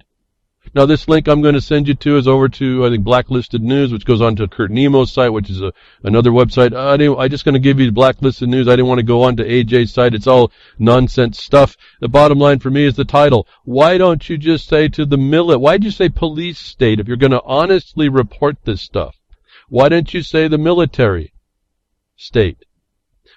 Now, this link I'm going to send you to is over to, I think, Blacklisted News, which goes on to Kurt Nemo's site, which is another website. I'm just going to give you Blacklisted News. I didn't want to go on to AJ's site. It's all nonsense stuff. The bottom line for me is the title. Why don't you just say to the why'd you say police state if you're going to honestly report this stuff? Why don't you say the military state?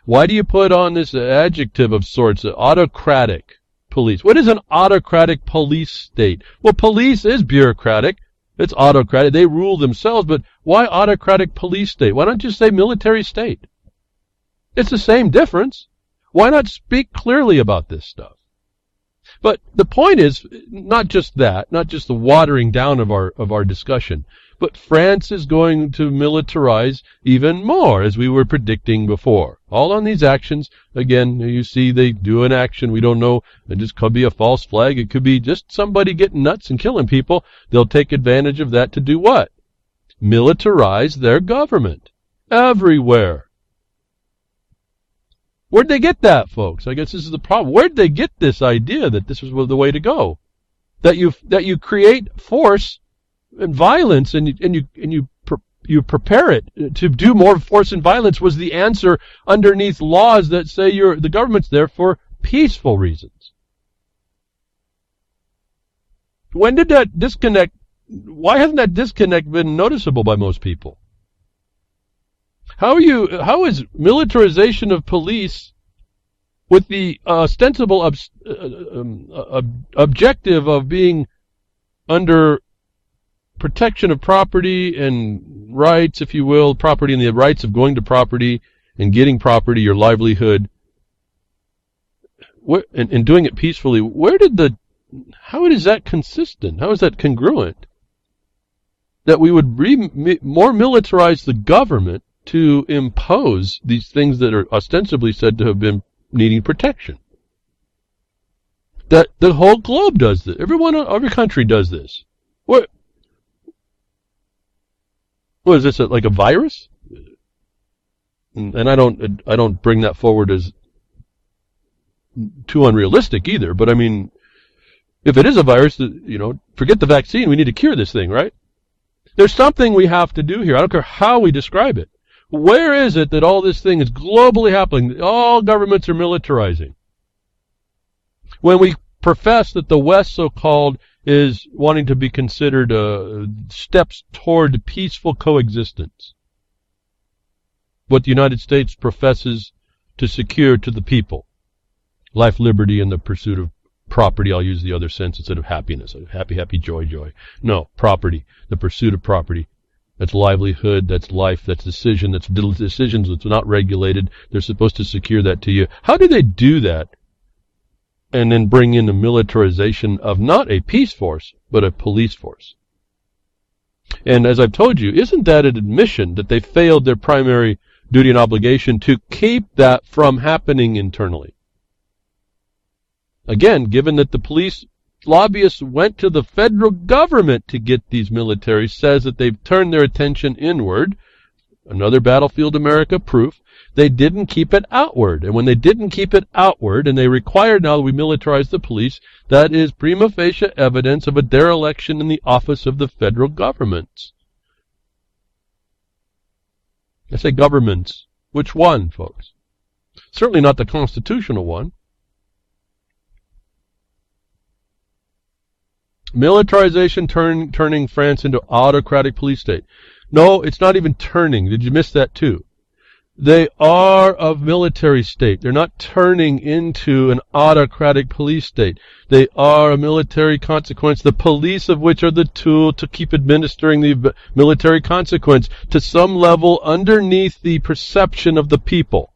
Why do you put on this adjective of sorts, autocratic police? What is an autocratic police state? Well, police is bureaucratic. It's autocratic. They rule themselves, but why autocratic police state? Why don't you say military state? It's the same difference. Why not speak clearly about this stuff? But the point is not just that, not just the watering down of our discussion, but France is going to militarize even more, as we were predicting before. All on these actions. Again, you see they do an action. We don't know. It just could be a false flag. It could be just somebody getting nuts and killing people. They'll take advantage of that to do what? Militarize their government. Everywhere. Where'd they get that, folks? I guess this is the problem. Where'd they get this idea that this was the way to go? That you create force and violence, and you prepare it to do more force and violence was the answer underneath laws that say the government's there for peaceful reasons. When did that disconnect? Why hasn't that disconnect been noticeable by most people? How is militarization of police with the ostensible objective of being under protection of property and rights, if you will, property and the rights of going to property and getting property, your livelihood, and doing it peacefully, how is that consistent? How is that congruent? That we would more militarize the government to impose these things that are ostensibly said to have been needing protection. That the whole globe does this. Every country does this. What is this, like a virus? And I don't bring that forward as too unrealistic either. But I mean, if it is a virus, forget the vaccine. We need to cure this thing, right? There's something we have to do here. I don't care how we describe it. Where is it that all this thing is globally happening? All governments are militarizing. When we profess that the West, so-called, is wanting to be considered steps toward peaceful coexistence. What the United States professes to secure to the people. Life, liberty, and the pursuit of property. I'll use the other sense instead of happiness. Happy, happy, joy, joy. No, property. The pursuit of property. That's livelihood, that's life, that's decision, that's decisions that's not regulated. They're supposed to secure that to you. How do they do that? And then bring in the militarization of not a peace force, but a police force. And as I've told you, isn't that an admission that they failed their primary duty and obligation to keep that from happening internally? Again, given that the police lobbyists went to the federal government to get these militaries, says that they've turned their attention inward. Another Battlefield America proof. They didn't keep it outward. And when they didn't keep it outward, and they required now that we militarize the police, that is prima facie evidence of a dereliction in the office of the federal governments. I say governments. Which one, folks? Certainly not the constitutional one. Militarization turning France into autocratic police state. No, it's not even turning. Did you miss that too? They are of military state. They're not turning into an autocratic police state. They are a military consequence, the police of which are the tool to keep administering the military consequence to some level underneath the perception of the people.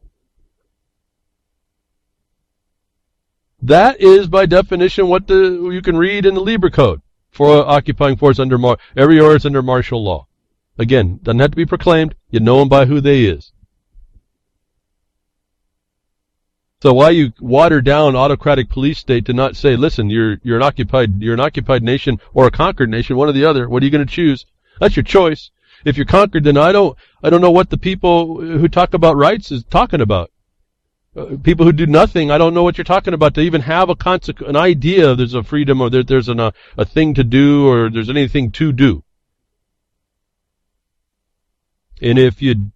That is, by definition, what you can read in the Lieber Code for occupying force everywhere it's under martial law. Again, doesn't have to be proclaimed. You know them by who they is. So why you water down autocratic police state to not say, listen, you're an occupied nation or a conquered nation, one or the other. What are you going to choose? That's your choice. If you're conquered, then I don't know what the people who talk about rights is talking about. People who do nothing, I don't know what you're talking about. To even have an idea there's a freedom or there's a thing to do or there's anything to do. And if you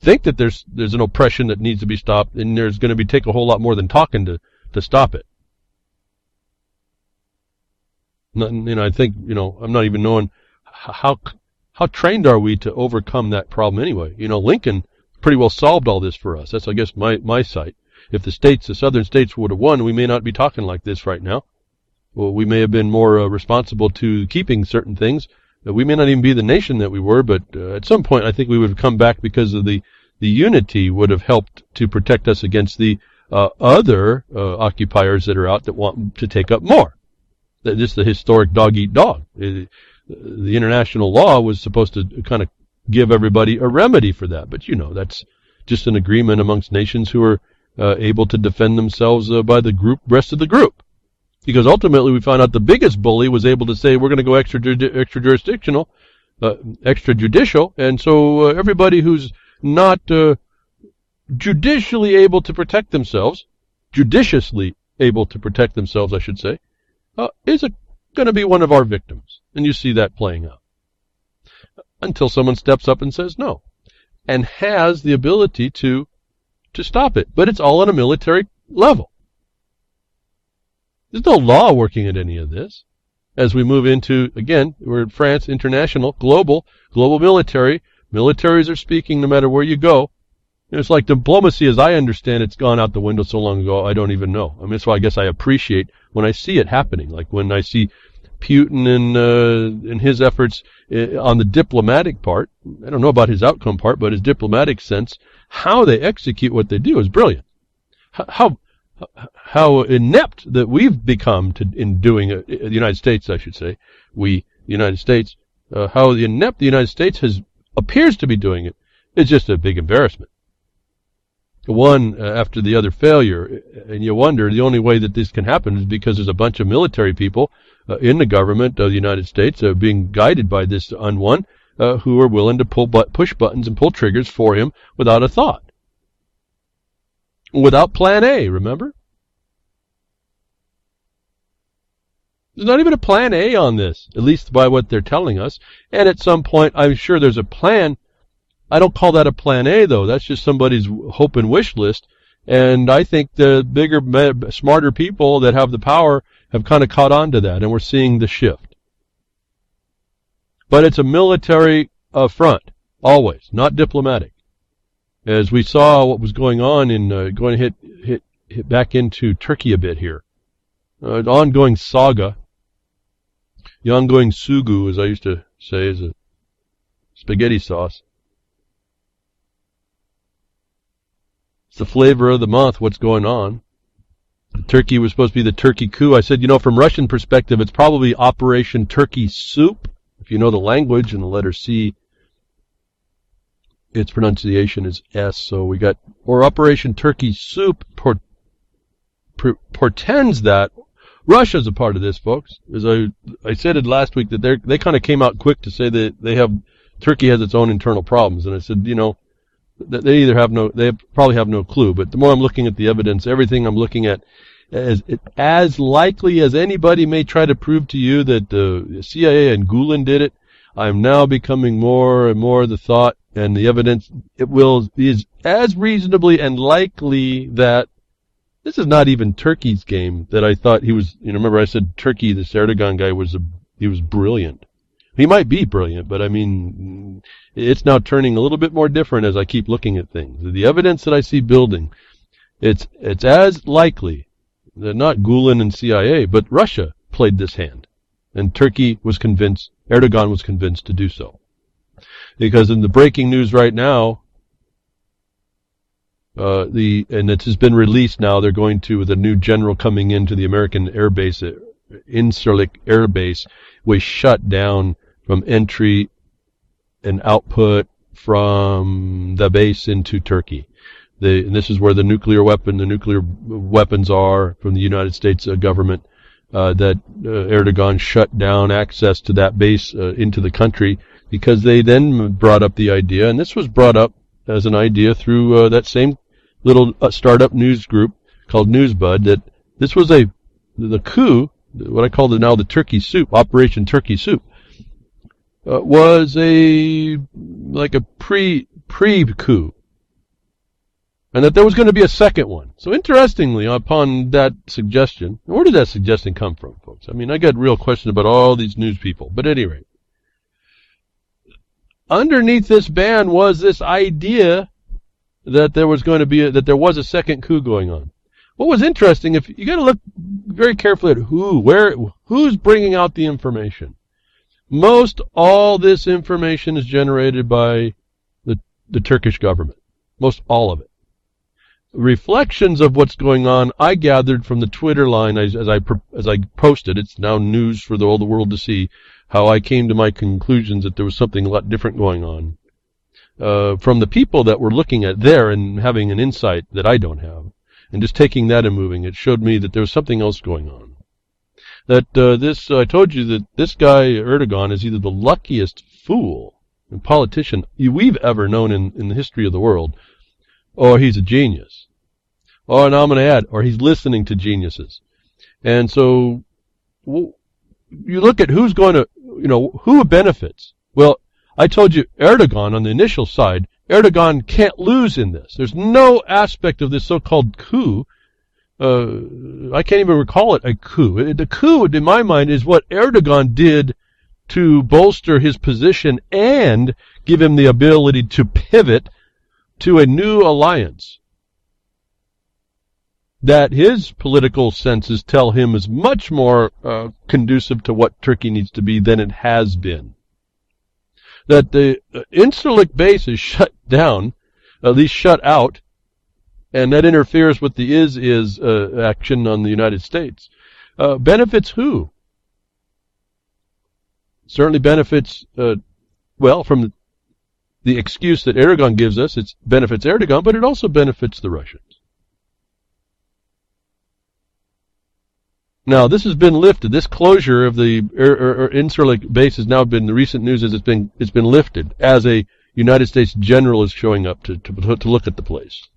think that there's an oppression that needs to be stopped, then there's going to take a whole lot more than talking to stop it. I think, I'm not even knowing how trained are we to overcome that problem anyway. Lincoln pretty well solved all this for us. That's, I guess, my sight. If the southern states would have won, we may not be talking like this right now. Well, we may have been more responsible to keeping certain things. We may not even be the nation that we were, but at some point I think we would have come back because of the unity would have helped to protect us against the other occupiers that are out that want to take up more. This is the historic dog-eat-dog. The international law was supposed to kind of give everybody a remedy for that. But, that's just an agreement amongst nations who are able to defend themselves by the rest of the group. Because ultimately we found out the biggest bully was able to say we're going to go extrajudicial, and so everybody who's not judiciously able to protect themselves, I should say, is going to be one of our victims. And you see that playing out. Until someone steps up and says no. And has the ability to stop it. But it's all on a military level. There's no law working at any of this. As we move into, again, we're in France, international, global military. Militaries are speaking no matter where you go. It's like diplomacy, as I understand it's gone out the window so long ago, I don't even know. I mean, that's why I guess I appreciate when I see it happening. Like when I see Putin and his efforts on the diplomatic part. I don't know about his outcome part, but his diplomatic sense, how they execute what they do is brilliant. How inept that we've become in doing it, the United States, I should say, the United States, how inept the United States appears to be doing it is just a big embarrassment. One after the other failure, and you wonder the only way that this can happen is because there's a bunch of military people in the government of the United States being guided by this one who are willing to push buttons and pull triggers for him without a thought. Without plan A, remember? There's not even a plan A on this, at least by what they're telling us. And at some point, I'm sure there's a plan. I don't call that a plan A, though. That's just somebody's hope and wish list. And I think the bigger, smarter people that have the power have kind of caught on to that, and we're seeing the shift. But it's a military front, always, not diplomatic. As we saw what was going on in going to hit back into Turkey a bit here. An ongoing saga, the ongoing sugu, as I used to say, is a spaghetti sauce. It's the flavor of the month, what's going on. The turkey was supposed to be the turkey coup. I said, from Russian perspective, it's probably Operation Turkey Soup. If you know the language and the letter C, its pronunciation is S. So we got, or Operation Turkey Soup portends that Russia's a part of this, folks. As I said it last week that they kind of came out quick to say that Turkey has its own internal problems. And I said, they probably have no clue. But the more I'm looking at the evidence, everything I'm looking at, as likely as anybody may try to prove to you that the CIA and Gulen did it, I'm now becoming more and more the thought and the evidence is as reasonably and likely that this is not even Turkey's game that I thought he was. Remember I said Turkey, this Erdogan guy he was brilliant. He might be brilliant, but I mean, it's now turning a little bit more different as I keep looking at things. The evidence that I see building, it's as likely that not Gulen and CIA, but Russia played this hand. And Turkey was convinced, Erdogan was convinced to do so. Because in the breaking news right now, and it has been released now, they're going to, with a new general coming into the American air base, Incirlik Air Base, was shut down from entry and output from the base into Turkey. And this is where the nuclear weapons are from the United States government, that Erdogan shut down access to that base into the country, because they then brought up the idea, and this was brought up as an idea through that same little startup news group called Newsbud that this was the coup, what I call now the Turkey Soup, Operation Turkey Soup, was like a pre-coup. And that there was going to be a second one. So interestingly, upon that suggestion, where did that suggestion come from, folks? I mean, I got real questions about all these news people. But at any rate, underneath this ban was this idea that there was going to be that there was a second coup going on. What was interesting, if you got to look very carefully at who's bringing out the information. Most all this information is generated by the Turkish government. Most all of it. Reflections of what's going on I gathered from the Twitter line as I posted. It's now news for all the world to see how I came to my conclusions that there was something a lot different going on. From the people that were looking at there and having an insight that I don't have. And just taking that and moving, it showed me that there was something else going on. That I told you that this guy, Erdogan, is either the luckiest fool and politician we've ever known in the history of the world, or he's a genius. Or now I'm going to add, or he's listening to geniuses. And so you look at who's going to, who benefits. Well, I told you Erdogan on the initial side, Erdogan can't lose in this. There's no aspect of this so-called coup. I can't even recall it a coup. The coup, in my mind, is what Erdogan did to bolster his position and give him the ability to pivot to a new alliance that his political senses tell him is much more conducive to what Turkey needs to be than it has been. That the Incirlik base is shut down, at least shut out, and that interferes with the is action on the United States. Benefits who? Certainly benefits, from the excuse that Erdogan gives us, it benefits Erdogan, but it also benefits the Russians. Now, this has been lifted. This closure of the Incirlik base has now been, the recent news is it's been lifted as a United States general is showing up to look at the place.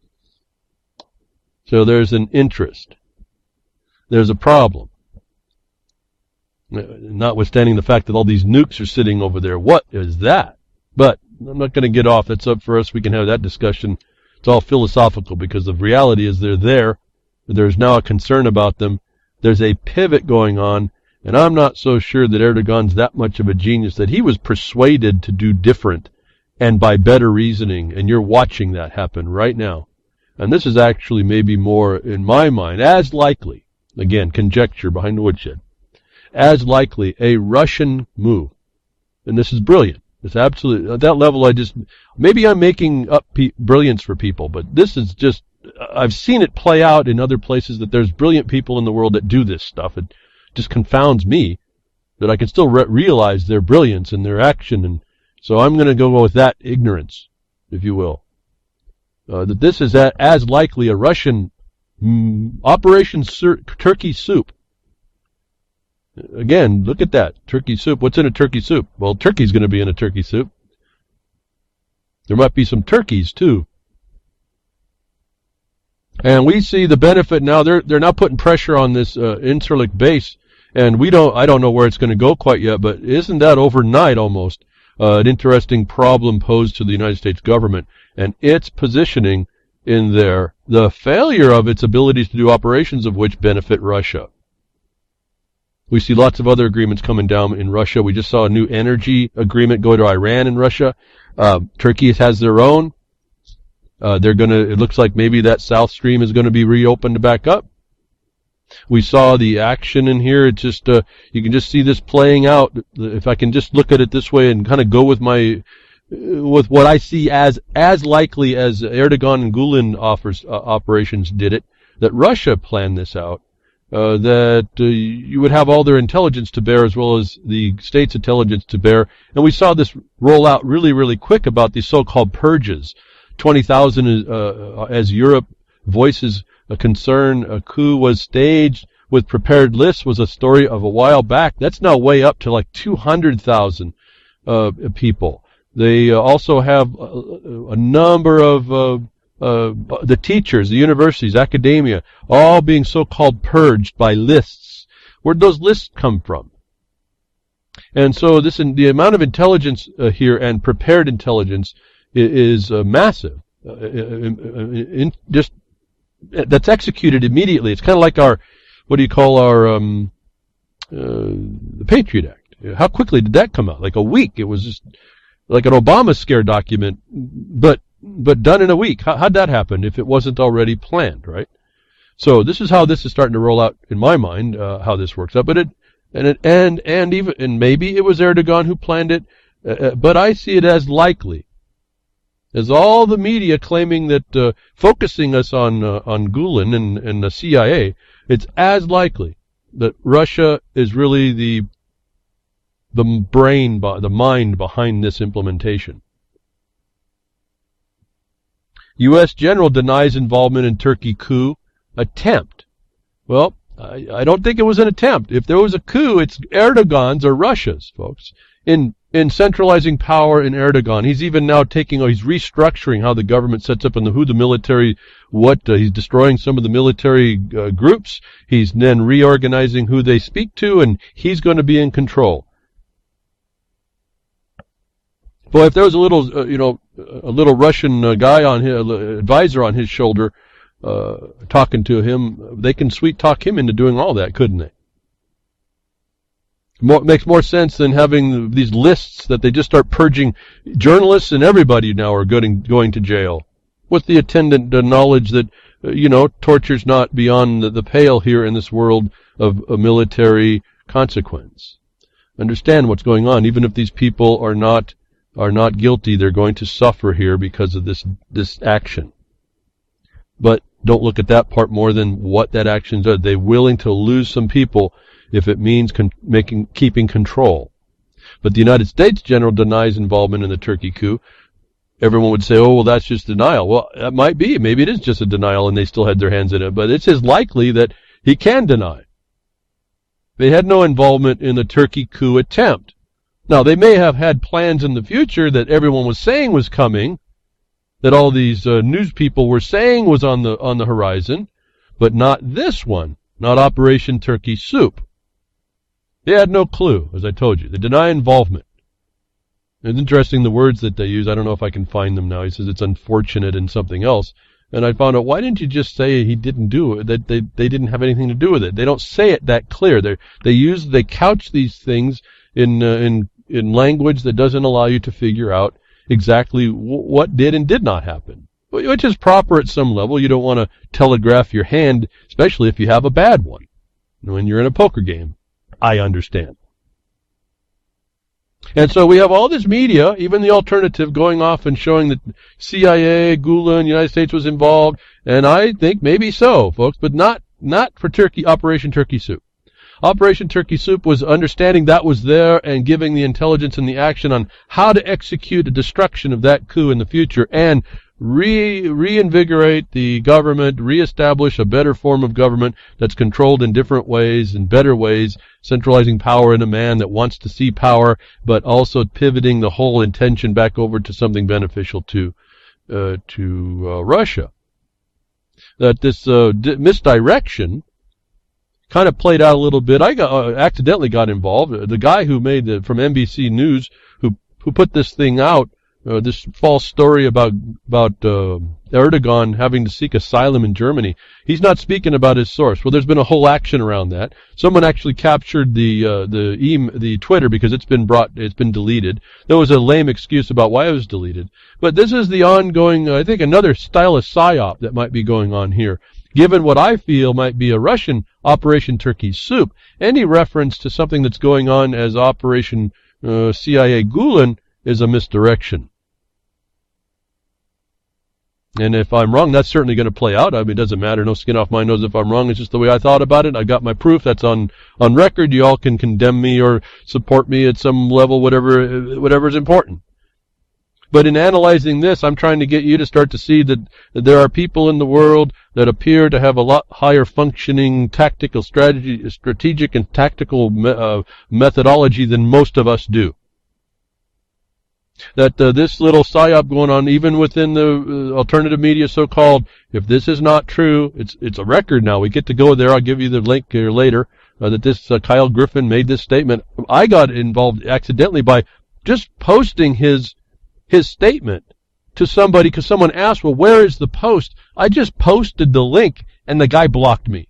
So there's an interest. There's a problem. Notwithstanding the fact that all these nukes are sitting over there. What is that? But I'm not going to get off. That's up for us. We can have that discussion. It's all philosophical because the reality is they're there. There's now a concern about them. There's a pivot going on, and I'm not so sure that Erdogan's that much of a genius that he was persuaded to do different and by better reasoning, and you're watching that happen right now. And this is actually maybe more, in my mind, as likely, again, conjecture behind the woodshed, as likely a Russian move. And this is brilliant. It's absolutely, at that level maybe I'm making up brilliance for people, but this is just, I've seen it play out in other places that there's brilliant people in the world that do this stuff. It just confounds me that I can still realize their brilliance and their action. And so I'm going to go with that ignorance, if you will. That this is as likely a Russian Operation Turkey Soup. Again, look at that. Turkey soup. What's in a turkey soup? Well, turkey's going to be in a turkey soup. There might be some turkeys, too. And we see the benefit now. They're now putting pressure on this Incirlik base, and I don't know where it's going to go quite yet, but isn't that overnight almost an interesting problem posed to the United States government and its positioning in there, the failure of its abilities to do operations of which benefit Russia. We see lots of other agreements coming down in Russia. We just saw a new energy agreement go to Iran and Russia. Turkey has their own. It looks like maybe that South Stream is going to be reopened back up. We saw the action in here. It just, you can just see this playing out. If I can just look at it this way and kind of go with with what I see as likely as Erdogan and Gulen operations did it, that Russia planned this out, that you would have all their intelligence to bear as well as the state's intelligence to bear. And we saw this roll out really, really quick about these so-called purges. 20,000 as Europe voices a concern. A coup was staged with prepared lists was a story of a while back. That's now way up to like 200,000 people. They also have a number of the teachers, the universities, academia, all being so-called purged by lists. Where'd those lists come from? And so the amount of intelligence here and prepared intelligence is massive. That's executed immediately. It's kind of like our the Patriot Act. How quickly did that come out? Like a week. It was just like an Obama scare document, but done in a week. How'd that happen if it wasn't already planned, right? So this is how this is starting to roll out in my mind, how this works out. But maybe it was Erdogan who planned it, but I see it as likely. As all the media claiming that, focusing us on Gulen and the CIA, it's as likely that Russia is really the mind behind this implementation. U.S. general denies involvement in Turkey coup attempt. Well, I don't think it was an attempt. If there was a coup, it's Erdogan's or Russia's, folks. In centralizing power in Erdogan, he's even now he's restructuring how the government sets up and who the military, he's destroying some of the military groups. He's then reorganizing who they speak to, and he's going to be in control. Boy, if there was a little Russian guy on his advisor on his shoulder, talking to him, they can sweet talk him into doing all that, couldn't they? Makes more sense than having these lists that they just start purging. Journalists and everybody now are going to jail with the attendant knowledge that, torture's not beyond the pale here in this world of a military consequence. Understand what's going on. Even if these people are not guilty, they're going to suffer here because of this action. But don't look at that part more than what that action does. They're willing to lose some people if it means keeping control. But the United States general denies involvement in the Turkey coup. Everyone would say, oh, well, that's just denial. Well, that might be. Maybe it is just a denial and they still had their hands in it. But it's as likely that he can deny. They had no involvement in the Turkey coup attempt. Now, they may have had plans in the future that everyone was saying was coming, that all these news people were saying was on the horizon, but not this one, not Operation Turkey Soup. They had no clue, as I told you. They deny involvement. It's interesting the words that they use. I don't know if I can find them now. He says it's unfortunate and something else. And I found out, why didn't you just say he didn't do it, that they didn't have anything to do with it? They don't say it that clear. They couch these things in language that doesn't allow you to figure out exactly what did and did not happen, which is proper at some level. You don't want to telegraph your hand, especially if you have a bad one. When you're in a poker game, I understand. And so we have all this media, even the alternative, going off and showing that CIA, Gulen, United States was involved, and I think maybe so, folks, but not for Operation Turkey Soup. Operation Turkey Soup was understanding that was there and giving the intelligence and the action on how to execute a destruction of that coup in the future and reinvigorate the government, reestablish a better form of government that's controlled in different ways and better ways, centralizing power in a man that wants to see power, but also pivoting the whole intention back over to something beneficial to Russia. That this misdirection kind of played out a little bit. I accidentally got involved. The guy who made from NBC News who put this thing out, this false story about Erdogan having to seek asylum in Germany. He's not speaking about his source. Well, there's been a whole action around that. Someone actually captured the Twitter because it's been deleted. There was a lame excuse about why it was deleted. But this is the ongoing, I think, another style of psyop that might be going on here. Given what I feel might be a Russian Operation Turkey Soup, any reference to something that's going on as Operation CIA Gulen is a misdirection. And if I'm wrong, that's certainly going to play out. I mean, it doesn't matter. No skin off my nose if I'm wrong. It's just the way I thought about it. I got my proof. That's on record. You all can condemn me or support me at some level, whatever is important. But in analyzing this, I'm trying to get you to start to see that there are people in the world that appear to have a lot higher functioning tactical strategic and tactical methodology than most of us do. that this little psyop going on, even within the alternative media, so-called, if this is not true, it's a record now. We get to go there. I'll give you the link here later, that this Kyle Griffin made this statement. I got involved accidentally by just posting his statement to somebody because someone asked, well, where is the post? I just posted the link, and the guy blocked me.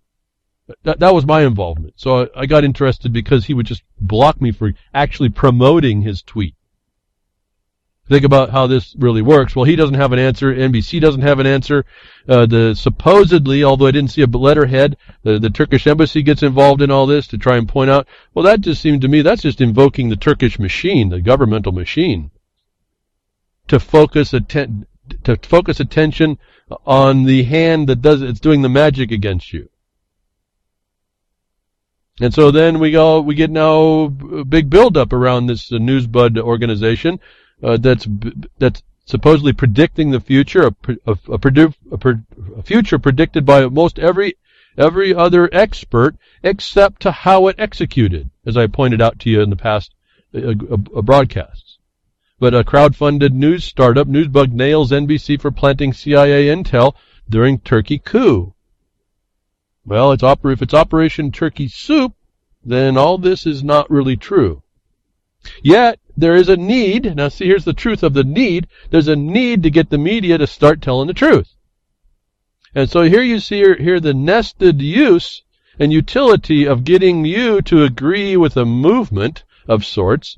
That was my involvement. So I got interested because he would just block me for actually promoting his tweet. Think about how this really works. Well, he doesn't have an answer. NBC doesn't have an answer. Supposedly, although I didn't see a letterhead, the Turkish embassy gets involved in all this to try and point out. Well, that just seemed to me that's just invoking the Turkish machine, the governmental machine, to focus attention on the hand that it's doing the magic against you. And so then we get now a big buildup around this Newsbud organization that's supposedly predicting the future, a future predicted by most every other expert except to how it executed, as I pointed out to you in the past broadcasts. But a crowdfunded news startup, Newsbug, nails NBC for planting CIA intel during Turkey coup. Well, if it's Operation Turkey Soup, then all this is not really true. Yet, there is a need. Now, see, here's the truth of the need. There's a need to get the media to start telling the truth. And so here you see here the nested use and utility of getting you to agree with a movement of sorts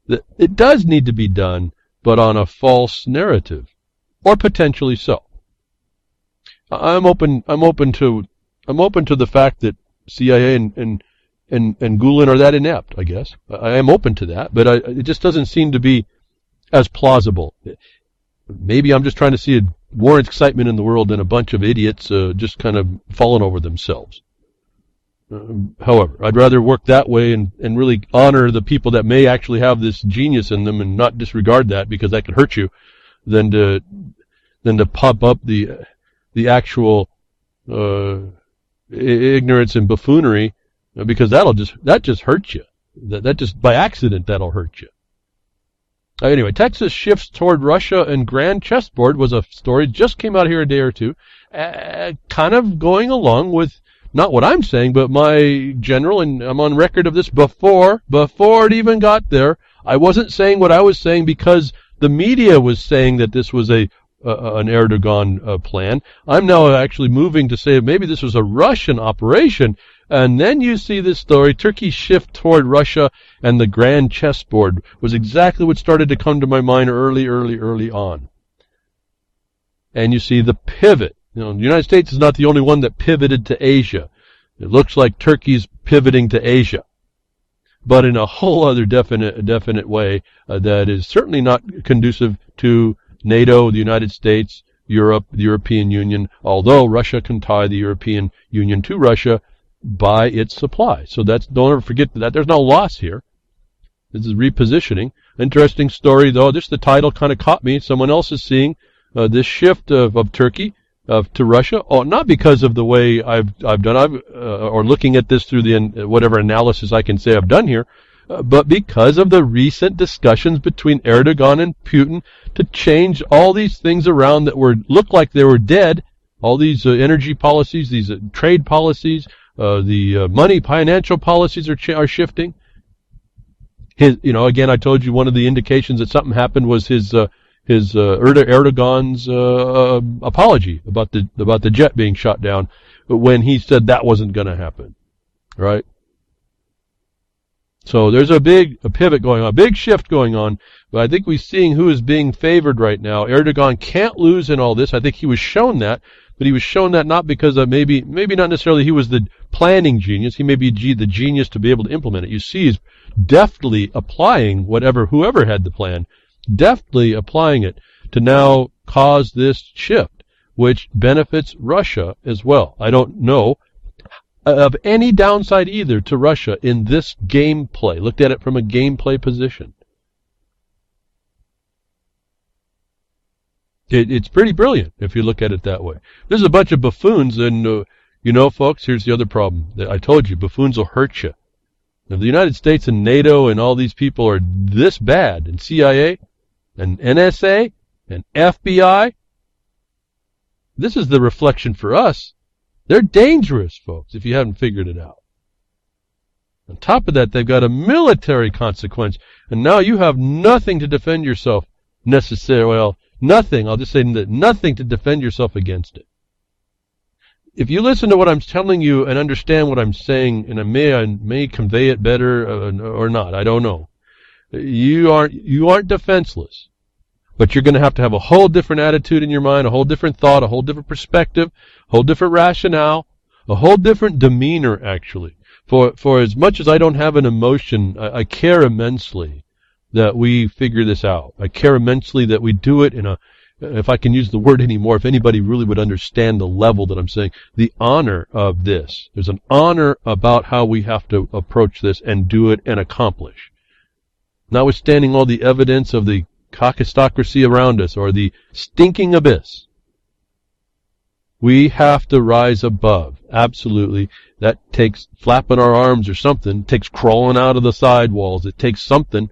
that it does need to be done, but on a false narrative, or potentially so. I'm open to the fact that CIA and Gulen are that inept, I guess. I am open to that, but it just doesn't seem to be as plausible. Maybe I'm just trying to see more excitement in the world than a bunch of idiots just kind of falling over themselves. However, I'd rather work that way and really honor the people that may actually have this genius in them and not disregard that because that could hurt you than to pop up the actual ignorance and buffoonery, because that just hurts you. That just by accident that'll hurt you. Anyway, Texas shifts toward Russia and grand chessboard was a story just came out here a day or two, kind of going along with not what I'm saying, but my general, and I'm on record of this before it even got there. I wasn't saying what I was saying because the media was saying that this was an Erdogan plan. I'm now actually moving to say maybe this was a Russian operation. And then you see this story, Turkey's shift toward Russia and the grand chessboard was exactly what started to come to my mind early on. And you see the pivot. The United States is not the only one that pivoted to Asia. It looks like Turkey's pivoting to Asia, but in a whole other definite way that is certainly not conducive to NATO, the United States, Europe, the European Union, although Russia can tie the European Union to Russia by its supply. So don't ever forget that. There's no loss here. This is repositioning. Interesting story, though. The title kind of caught me. Someone else is seeing this shift of Turkey to Russia, not because of the way I've done, or looking at this through the whatever analysis I can say I've done here, but because of the recent discussions between Erdogan and Putin to change all these things around that looked like they were dead. All these energy policies, these trade policies, the money financial policies are shifting. Again, I told you one of the indications that something happened was his Erdogan's apology about the jet being shot down when he said that wasn't going to happen, right? So there's a pivot going on, a big shift going on. But I think we're seeing who is being favored right now. Erdogan can't lose in all this. I think he was shown that, but he was shown that not because of maybe not necessarily he was the planning genius. He may be the genius to be able to implement it. You see, he's deftly applying whoever had the plan, deftly applying it to now cause this shift, which benefits Russia as well. I don't know of any downside either to Russia in this gameplay. Looked at it from a gameplay position. It's pretty brilliant if you look at it that way. There's a bunch of buffoons, and folks, here's the other problem. I told you, buffoons will hurt you. If the United States and NATO and all these people are this bad, and CIA, and NSA and FBI. This is the reflection for us. They're dangerous, folks, if you haven't figured it out. On top of that, they've got a military consequence, and now you have nothing to defend yourself necessarily. Well, nothing. I'll just say that nothing to defend yourself against it. If you listen to what I'm telling you and understand what I'm saying, and I may convey it better or not, I don't know. You aren't defenseless, but you're going to have a whole different attitude in your mind, a whole different thought, a whole different perspective, a whole different rationale, a whole different demeanor, actually. For as much as I don't have an emotion, I care immensely that we figure this out. I care immensely that we do it in a, if I can use the word anymore, if anybody really would understand the level that I'm saying, the honor of this. There's an honor about how we have to approach this and do it and accomplish. Notwithstanding all the evidence of the caucustocracy around us or the stinking abyss, we have to rise above. Absolutely. That takes flapping our arms or something. It takes crawling out of the sidewalls. It takes something.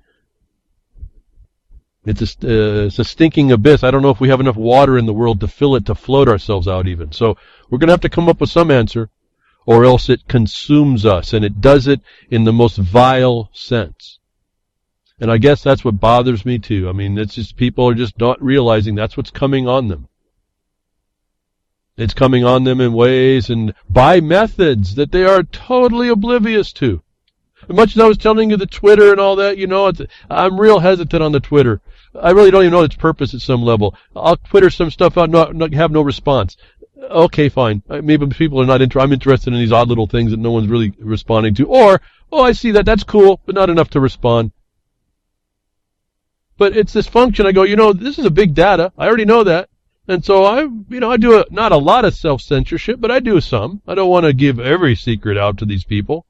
It's a stinking abyss. I don't know if we have enough water in the world to fill it to float ourselves out even. So we're going to have to come up with some answer, or else it consumes us, and it does it in the most vile sense. And I guess that's what bothers me too. I mean, it's just people are just not realizing that's what's coming on them. It's coming on them in ways and by methods that they are totally oblivious to. As much as I was telling you the Twitter and all that, I'm real hesitant on the Twitter. I really don't even know its purpose at some level. I'll Twitter some stuff out, not have no response. Okay, fine. Maybe people are not I'm interested in these odd little things that no one's really responding to. Or, I see that, that's cool, but not enough to respond. But it's this function. I go, this is a big data. I already know that. And so I do not a lot of self-censorship, but I do some. I don't want to give every secret out to these people.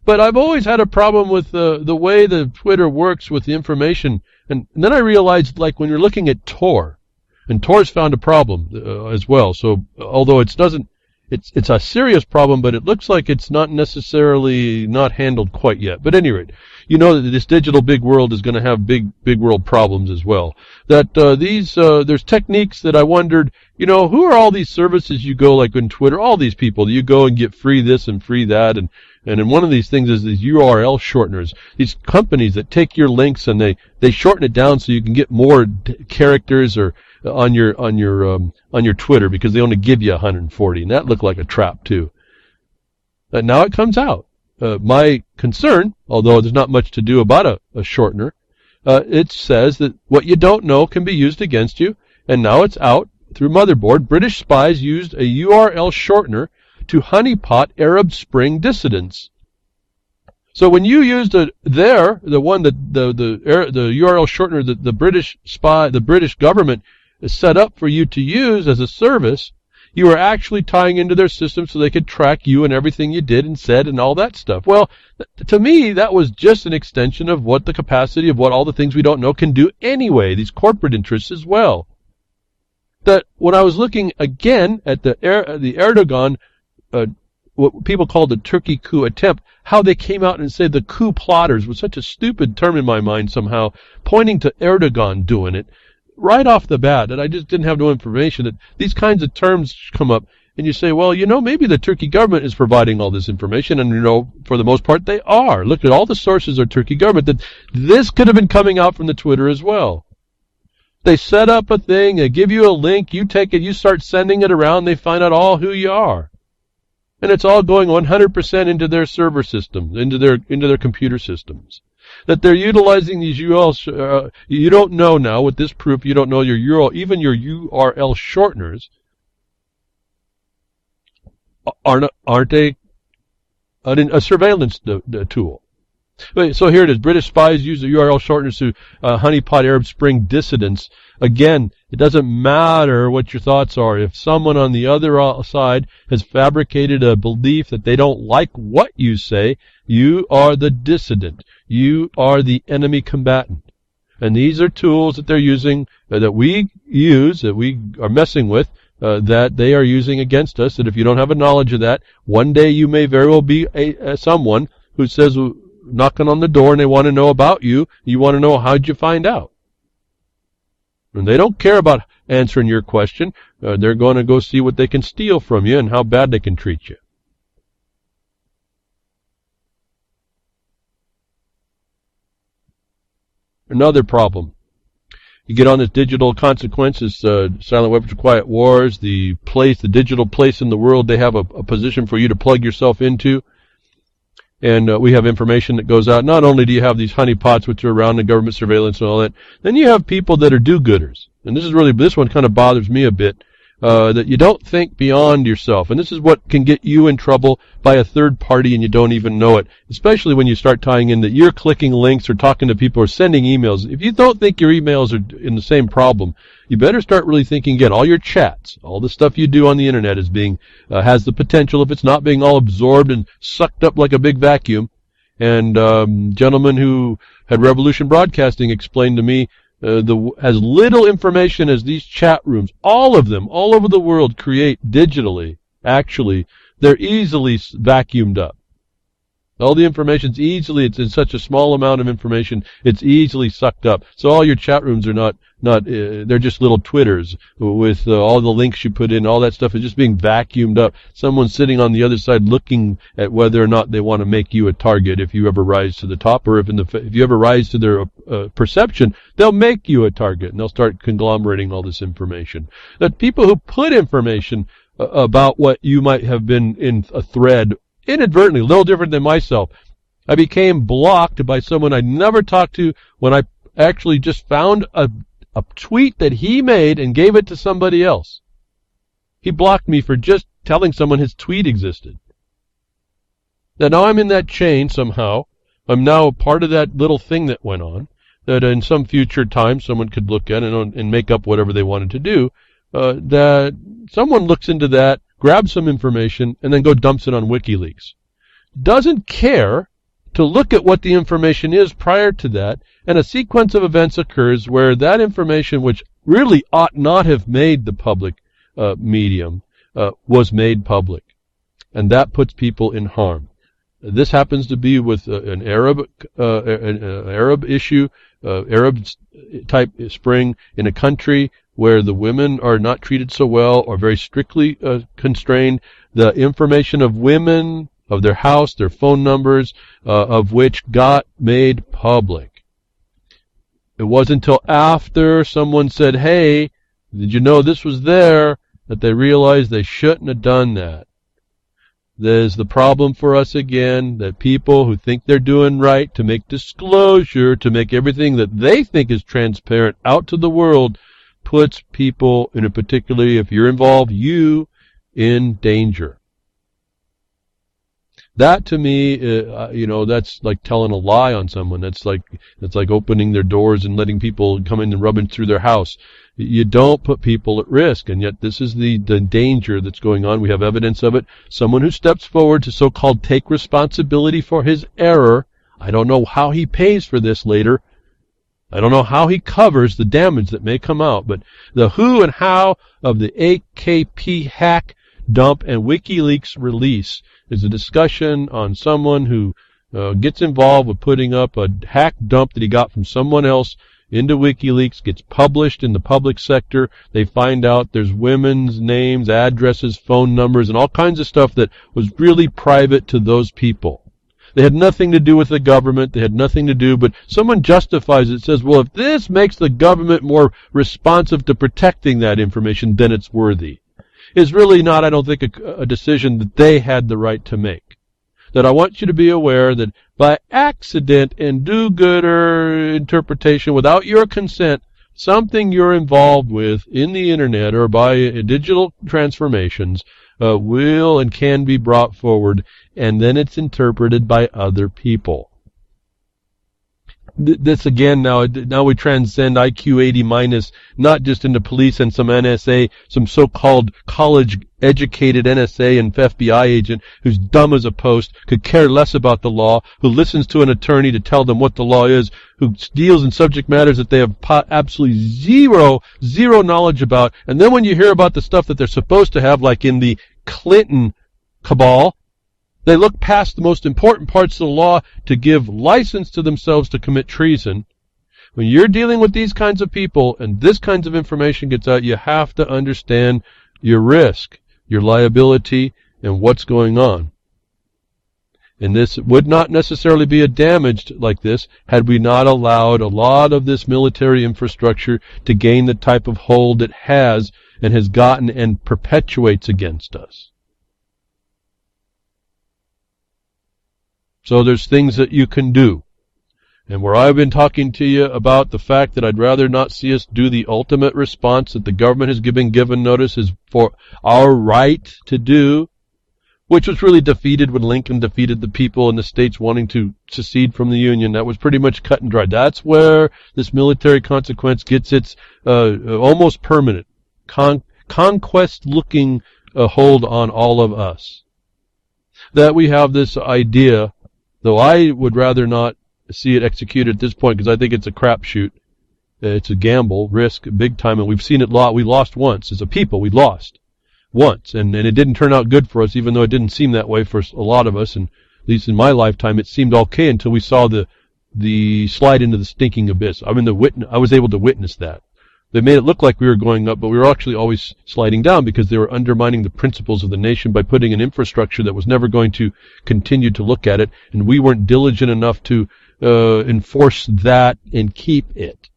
But I've always had a problem with the way the Twitter works with the information. And then I realized, like, when you're looking at Tor, and Tor's found a problem as well. So although it's a serious problem, but it looks like it's not necessarily not handled quite yet. But at any rate, that this digital big world is going to have big world problems as well. That there's techniques that I wondered, who are all these services you go, like on Twitter, all these people, you go and get free this and free that, and in one of these things is these URL shorteners, these companies that take your links and they shorten it down so you can get more characters or on your Twitter, because they only give you 140, and that looked like a trap too. And now it comes out. My concern, although there's not much to do about a shortener, it says that what you don't know can be used against you, and now it's out through Motherboard. British spies used a URL shortener to honeypot Arab Spring dissidents. So when you used the URL shortener that the British government set up for you to use as a service, you were actually tying into their system so they could track you and everything you did and said and all that stuff. Well, to me, that was just an extension of what the capacity of what all the things we don't know can do anyway, these corporate interests as well. That when I was looking again at the Erdogan, what people call the Turkey coup attempt, how they came out and said the coup plotters was such a stupid term in my mind somehow, pointing to Erdogan doing it, right off the bat, and I just didn't have no information that these kinds of terms come up, and you say, well, maybe the Turkey government is providing all this information, and for the most part they are. Look at all the sources of Turkey government, that this could have been coming out from the Twitter as well. They set up a thing, they give you a link, you take it, you start sending it around, they find out all who you are. And it's all going 100% into their server systems, into their computer systems. That they're utilizing these URLs, you don't know now, with this proof, you don't know your URL, even your URL shorteners, aren't a surveillance tool. So here it is. British spies use the URL shorteners to honeypot Arab Spring dissidents. Again, it doesn't matter what your thoughts are. If someone on the other side has fabricated a belief that they don't like what you say, you are the dissident. You are the enemy combatant. And these are tools that they're using, that we use, that we are messing with, that they are using against us. That if you don't have a knowledge of that, one day you may very well be someone who says, knocking on the door and they want to know about you. You want to know how'd you find out. And they don't care about answering your question. They're going to go see what they can steal from you and how bad they can treat you. Another problem. You get on this digital consequences, silent weapons, quiet wars, the digital place in the world, they have a position for you to plug yourself into. And we have information that goes out. Not only do you have these honeypots which are around the government surveillance and all that, then you have people that are do-gooders. And this one kind of bothers me a bit, that you don't think beyond yourself. And this is what can get you in trouble by a third party and you don't even know it, especially when you start tying in that you're clicking links or talking to people or sending emails. If you don't think your emails are in the same problem, you better start really thinking again. All your chats, all the stuff you do on the internet is has the potential, if it's not being all absorbed and sucked up like a big vacuum. And gentleman who had Revolution Broadcasting explained to me, as little information as these chat rooms, all of them, all over the world, create digitally, actually, they're easily vacuumed up. All the information's it's in such a small amount of information, it's easily sucked up. So all your chat rooms are they're just little Twitters with all the links you put in, all that stuff is just being vacuumed up. Someone's sitting on the other side looking at whether or not they want to make you a target if you ever rise to the top, or if you ever rise to their perception, they'll make you a target and they'll start conglomerating all this information. That people who put information about what you might have been in a thread inadvertently, a little different than myself. I became blocked by someone I never talked to when I actually just found a tweet that he made and gave it to somebody else. He blocked me for just telling someone his tweet existed. Now I'm in that chain somehow. I'm now a part of that little thing that went on, that in some future time someone could look at and make up whatever they wanted to do. That someone looks into that, grabs some information, and then dumps it on WikiLeaks. Doesn't care to look at what the information is prior to that, and a sequence of events occurs where that information, which really ought not have made the public medium, was made public. And that puts people in harm. This happens to be with an Arab issue, Arab type spring in a country where the women are not treated so well or very strictly constrained. The information of women, of their house, their phone numbers, of which got made public. It wasn't until after someone said, hey, did you know this was there, that they realized they shouldn't have done that. There's the problem for us again, that people who think they're doing right to make disclosure, to make everything that they think is transparent out to the world, puts people, and particularly if you're involved, you, in danger. That to me, that's like telling a lie on someone. That's like opening their doors and letting people come in and rubbing through their house. You don't put people at risk, and yet this is the danger that's going on. We have evidence of it. Someone who steps forward to so-called take responsibility for his error. I don't know how he pays for this later. I don't know how he covers the damage that may come out, but the who and how of the AKP hack dump and WikiLeaks release is a discussion on someone who gets involved with putting up a hack dump that he got from someone else into WikiLeaks, gets published in the public sector. They find out there's women's names, addresses, phone numbers, and all kinds of stuff that was really private to those people. They had nothing to do with the government. They had nothing to do, but someone justifies it, says, well, if this makes the government more responsive to protecting that information, then it's worthy. It's really not, I don't think, a decision that they had the right to make. That I want you to be aware that by accident and do-gooder interpretation without your consent, something you're involved with in the internet or by digital transformations will and can be brought forward, and then it's interpreted by other people. This again, now we transcend IQ 80 minus, not just into police and some NSA, some so-called college-educated NSA and FBI agent who's dumb as a post, could care less about the law, who listens to an attorney to tell them what the law is, who deals in subject matters that they have absolutely zero knowledge about. And then when you hear about the stuff that they're supposed to have, like in the Clinton cabal, They look past the most important parts of the law to give license to themselves to commit treason. When you're dealing with these kinds of people and this kinds of information gets out, you have to understand your risk, your liability, and what's going on. And this would not necessarily be damaged like this had we not allowed a lot of this military infrastructure to gain the type of hold it has and has gotten and perpetuates against us. So there's things that you can do. And where I've been talking to you about the fact that I'd rather not see us do the ultimate response that the government has given notice is for our right to do, which was really defeated when Lincoln defeated the people in the states wanting to secede from the Union. That was pretty much cut and dried. That's where this military consequence gets its almost permanent conquest-looking hold on all of us. That we have this idea, though I would rather not see it executed at this point because I think it's a crapshoot. It's a gamble, risk, big time, and we've seen it we lost once. As a people, we lost once, and it didn't turn out good for us, even though it didn't seem that way for a lot of us, and at least in my lifetime, it seemed okay until we saw the slide into the stinking abyss. I was able to witness that. They made it look like we were going up, but we were actually always sliding down because they were undermining the principles of the nation by putting an infrastructure that was never going to continue to look at it, and we weren't diligent enough to enforce that and keep it.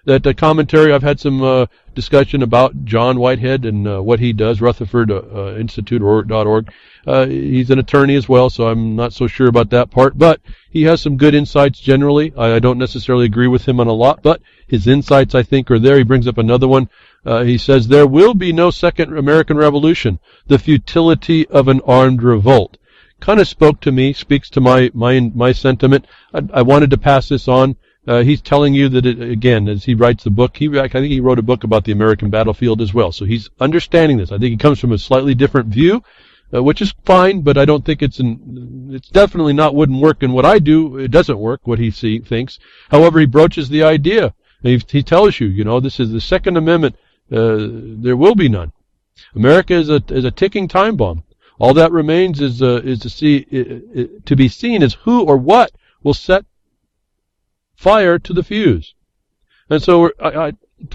That commentary, I've had some discussion about John Whitehead and what he does, Rutherford Institute or .org. He's an attorney as well, so I'm not so sure about that part, but he has some good insights generally. I don't necessarily agree with him on a lot, but his insights, I think, are there. He brings up another one. He says, there will be no second American Revolution, the futility of an armed revolt. Kind of spoke to me, speaks to my sentiment. I wanted to pass this on. He's telling you that, again, as he writes the book, I think he wrote a book about the American battlefield as well. So he's understanding this. I think he comes from a slightly different view, which is fine, but I don't think it's definitely wouldn't work in what I do. It doesn't work, what he thinks. However, he broaches the idea. He tells you, this is the Second Amendment. There will be none. America is a ticking time bomb. All that remains is to be seen as who or what will set fire to the fuse. And so,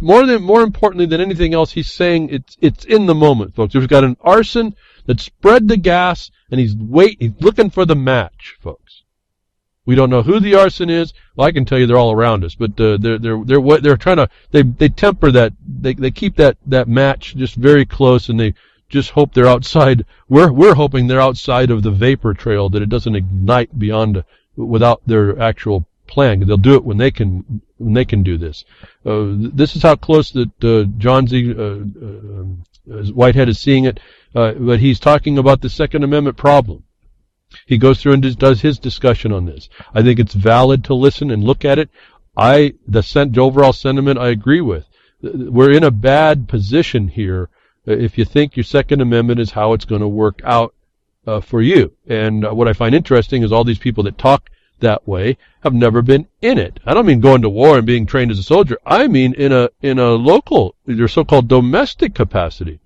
more importantly than anything else, he's saying it's in the moment, folks. We've got an arson that spread the gas, and he's looking for the match, folks. We don't know who the arson is. Well, I can tell you they're all around us, but they're trying to they temper that. They keep that match just very close, and they just hope they're outside. We're hoping they're outside of the vapor trail, that it doesn't ignite without their actual plan. They'll do it when they can do this. This is how close that John Z. Whitehead is seeing it, but he's talking about the Second Amendment problem. He goes through and does his discussion on this. I think it's valid to listen and look at it. The overall sentiment I agree with. We're in a bad position here if you think your Second Amendment is how it's going to work out for you. And what I find interesting is all these people that talk that way have never been in it. I don't mean going to war and being trained as a soldier. I mean in a local, your so-called domestic capacity.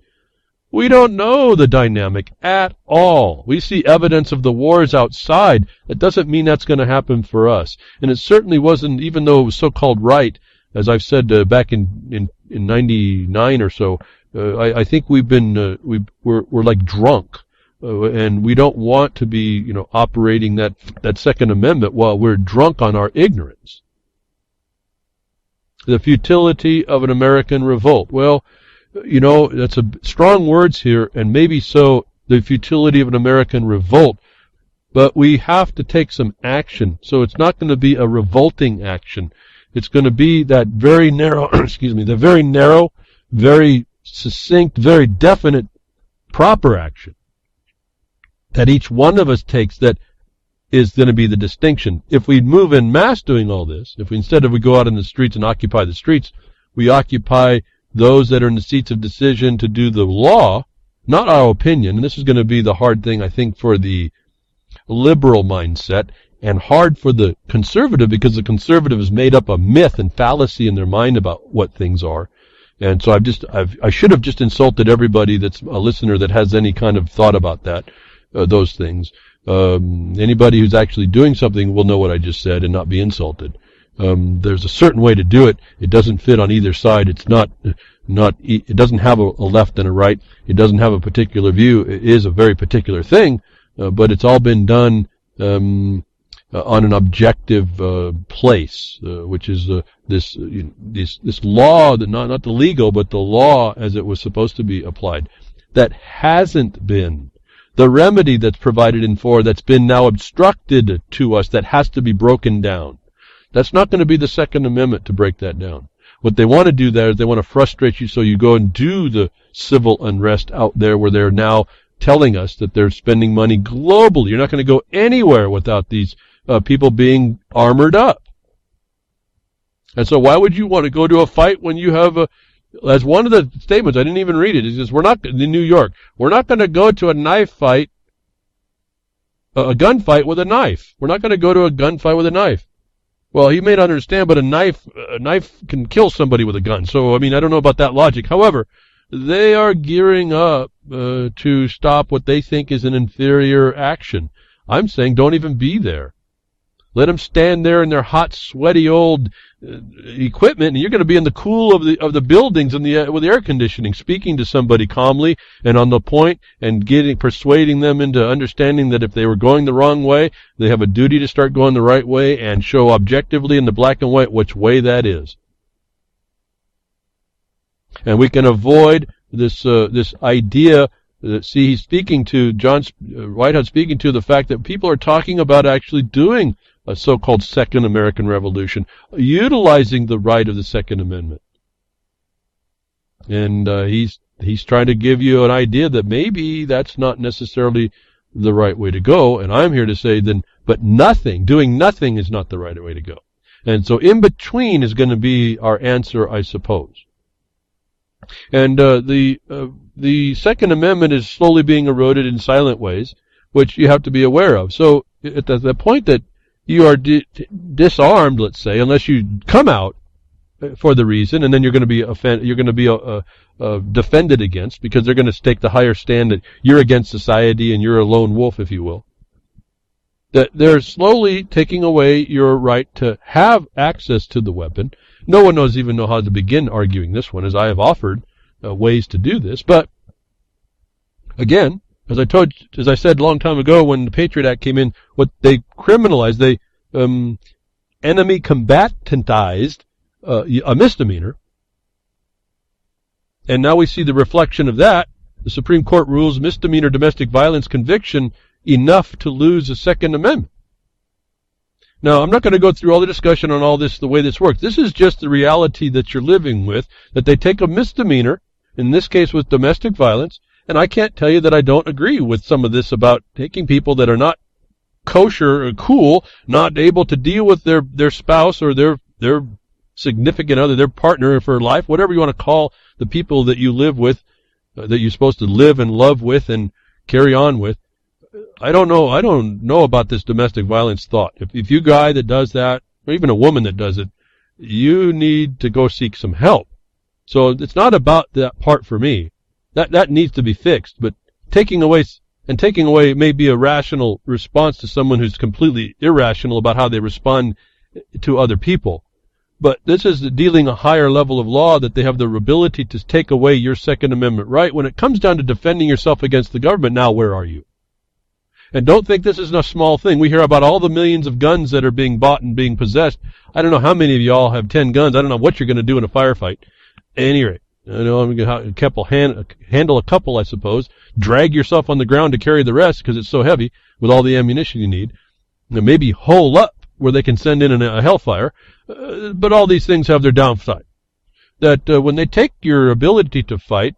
We don't know the dynamic at all. We see evidence of the wars outside. That doesn't mean that's going to happen for us. And it certainly wasn't, even though it was so-called right, as I've said back in 99 or so, I think we're like drunk. And we don't want to be, operating that Second Amendment while we're drunk on our ignorance. The futility of an American revolt. Well, that's strong words here, and maybe so, the futility of an American revolt, but we have to take some action. So it's not going to be a revolting action. It's going to be that very narrow, the very narrow, very succinct, very definite, proper action that each one of us takes that is going to be the distinction. If we move in mass doing all this, instead of we go out in the streets and occupy the streets, we occupy those that are in the seats of decision to do the law, not our opinion. And this is going to be the hard thing, I think, for the liberal mindset, and hard for the conservative, because the conservative has made up a myth and fallacy in their mind about what things are. And so I should have just insulted everybody that's a listener that has any kind of thought about that. those things. Anybody who's actually doing something will know what I just said and not be insulted. There's a certain way to do it. It doesn't fit on either side. It doesn't have a left and a right. It doesn't have a particular view. It is a very particular thing, but it's all been done on an objective place, which is this law, that not the legal, but the law as it was supposed to be applied. That hasn't been. The remedy that's provided in for, that's been now obstructed to us, that has to be broken down. That's not going to be the Second Amendment to break that down. What they want to do there is they want to frustrate you so you go and do the civil unrest out there where they're now telling us that they're spending money globally. You're not going to go anywhere without these people being armored up. And so why would you want to go to a fight when you have as one of the statements, I didn't even read it, it says, we're not, in New York, we're not going to go to a knife fight, a gunfight with a knife. We're not going to go to a gunfight with a knife. Well, you may not understand, but a knife can kill somebody with a gun. So, I mean, I don't know about that logic. However, they are gearing up to stop what they think is an inferior action. I'm saying don't even be there. Let them stand there in their hot, sweaty old equipment, and you're going to be in the cool of the buildings and with the air conditioning, speaking to somebody calmly and on the point, and persuading them into understanding that if they were going the wrong way, they have a duty to start going the right way and show objectively in the black and white which way that is. And we can avoid this idea that, see, he's speaking to John Whitehead, speaking to the fact that people are talking about actually doing a so-called Second American Revolution, utilizing the right of the Second Amendment. And he's trying to give you an idea that maybe that's not necessarily the right way to go. And I'm here to say then, but doing nothing is not the right way to go. And so in between is going to be our answer, I suppose. And the Second Amendment is slowly being eroded in silent ways, which you have to be aware of. So at the point that you are disarmed, let's say, unless you come out for the reason, and then you're going to be defended against, because they're going to take the higher stand that you're against society and you're a lone wolf, if you will. That they're slowly taking away your right to have access to the weapon. No one even know how to begin arguing this one, as I have offered ways to do this. But again, as I said a long time ago when the Patriot Act came in, what they criminalized, they enemy combatantized a misdemeanor. And now we see the reflection of that. The Supreme Court rules misdemeanor domestic violence conviction enough to lose the Second Amendment. Now, I'm not going to go through all the discussion on all this, the way this works. This is just the reality that you're living with, that they take a misdemeanor, in this case with domestic violence, and I can't tell you that I don't agree with some of this about taking people that are not kosher or cool, not able to deal with their spouse or their significant other, their partner for life, whatever you want to call the people that you live with, that you're supposed to live and love with and carry on with. I don't know about this domestic violence thought. If you guy that does that, or even a woman that does it, you need to go seek some help. So it's not about that part for me. That needs to be fixed. But taking away may be a rational response to someone who's completely irrational about how they respond to other people. But this is dealing a higher level of law, that they have the ability to take away your Second Amendment right. When it comes down to defending yourself against the government, now where are you? And don't think this is a small thing. We hear about all the millions of guns that are being bought and being possessed. I don't know how many of y'all have 10 guns. I don't know what you're going to do in a firefight. At any rate, I know I'm going to handle a couple, I suppose. Drag yourself on the ground to carry the rest because it's so heavy with all the ammunition you need. And maybe hole up where they can send in a hellfire. But all these things have their downside. That when they take your ability to fight,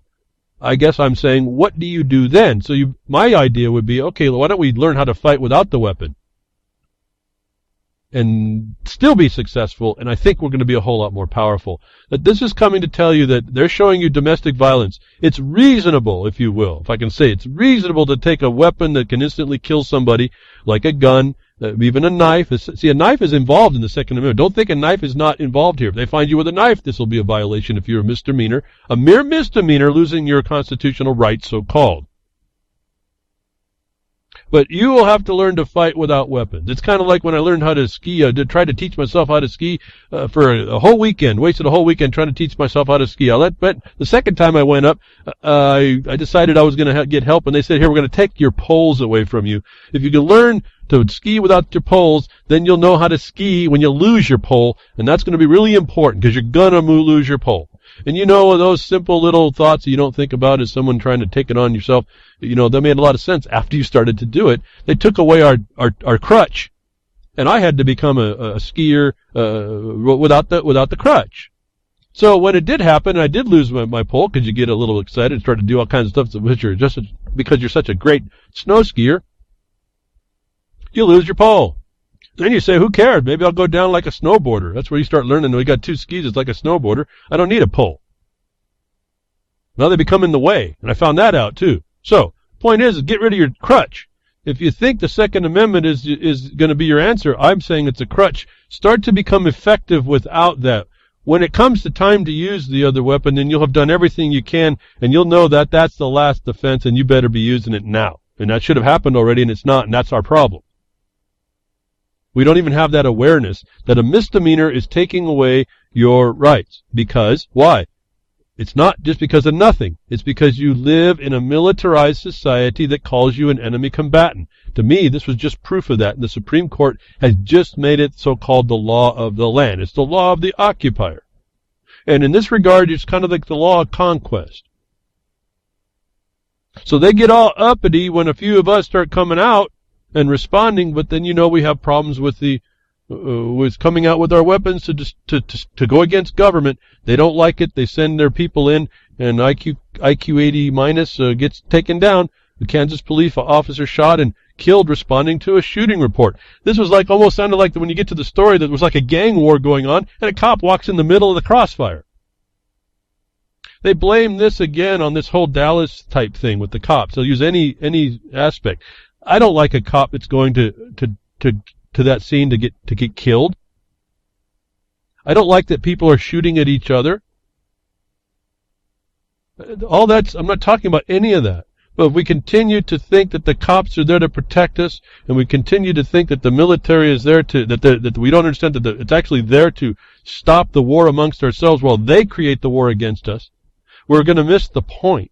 I guess I'm saying, what do you do then? So my idea would be, okay, why don't we learn how to fight without the weapon and still be successful? And I think we're going to be a whole lot more powerful. That this is coming to tell you that they're showing you domestic violence. It's reasonable, if you will, if I can say, it's reasonable to take a weapon that can instantly kill somebody, like a gun, even a knife. See, a knife is involved in the Second Amendment. Don't think a knife is not involved here. If they find you with a knife, this will be a violation if you're a misdemeanor. A mere misdemeanor, losing your constitutional rights, so-called. But you will have to learn to fight without weapons. It's kind of like when I learned how to ski. I tried to teach myself how to ski for a whole weekend. Wasted a whole weekend trying to teach myself how to ski. But the second time I went up, I decided I was going to get help, and they said, here, we're going to take your poles away from you. If you can learn to ski without your poles, then you'll know how to ski when you lose your pole, and that's going to be really important because you're going to lose your pole. And you know, those simple little thoughts that you don't think about as someone trying to take it on yourself, you know, they made a lot of sense after you started to do it. They took away our crutch, and I had to become a skier without the crutch. So when it did happen, I did lose my pole because you get a little excited and start to do all kinds of stuff which are just because you're such a great snow skier. You lose your pole. Then you say, who cares? Maybe I'll go down like a snowboarder. That's where you start learning. We got two skis. It's like a snowboarder. I don't need a pole. Now they become in the way, and I found that out too. So, point is get rid of your crutch. If you think the Second Amendment is going to be your answer, I'm saying it's a crutch. Start to become effective without that. When it comes to time to use the other weapon, then you'll have done everything you can, and you'll know that that's the last defense, and you better be using it now. And that should have happened already, and it's not, and that's our problem. We don't even have that awareness that a misdemeanor is taking away your rights. Because, why? It's not just because of nothing. It's because you live in a militarized society that calls you an enemy combatant. To me, this was just proof of that. And the Supreme Court has just made it so-called the law of the land. It's the law of the occupier. And in this regard, it's kind of like the law of conquest. So they get all uppity when a few of us start coming out and responding, but then you know we have problems with with coming out with our weapons to go against government. They don't like it. They send their people in, and IQ 80 minus gets taken down. The Kansas police officer shot and killed responding to a shooting report. This was like almost sounded like when you get to the story that there was like a gang war going on, and a cop walks in the middle of the crossfire. They blame this again on this whole Dallas type thing with the cops. They'll use any aspect. I don't like a cop that's going to that scene to get killed. I don't like that people are shooting at each other. All that's, I'm not talking about any of that. But if we continue to think that the cops are there to protect us, and we continue to think that the military is there that we don't understand that it's actually there to stop the war amongst ourselves while they create the war against us, we're going to miss the point.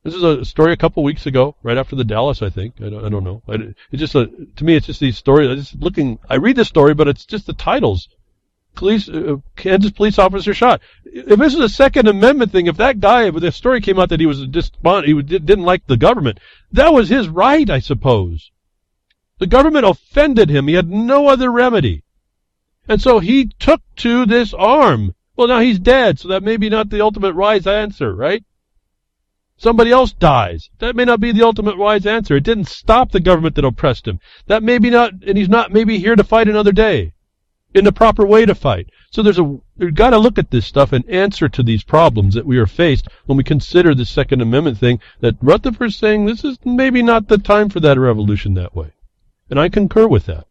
This is a story a couple weeks ago, right after the Dallas, I think. I don't know. It's just to me, it's just these stories. I read the story, but it's just the titles. Kansas police officer shot. If this is a Second Amendment thing, if that guy, if the story came out that he was didn't like the government, that was his right, I suppose. The government offended him. He had no other remedy. And so he took to this arm. Well, now he's dead, so that may be not the ultimate wise answer, right? Somebody else dies. That may not be the ultimate wise answer. It didn't stop the government that oppressed him. That may be not, and he's not maybe here to fight another day in the proper way to fight. So we've got to look at this stuff and answer to these problems that we are faced when we consider the Second Amendment thing that Rutherford's saying this is maybe not the time for that revolution that way. And I concur with that.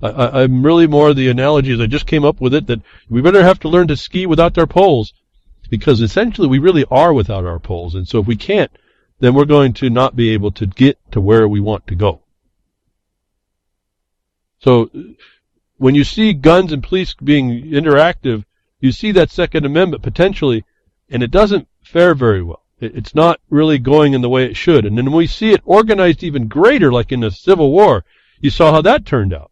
I'm really more the analogy as I just came up with it that we better have to learn to ski without our poles. Because essentially we really are without our poles. And so if we can't, then we're going to not be able to get to where we want to go. So when you see guns and police being interactive, you see that Second Amendment potentially, and it doesn't fare very well. It's not really going in the way it should. And then when we see it organized even greater, like in the Civil War, you saw how that turned out.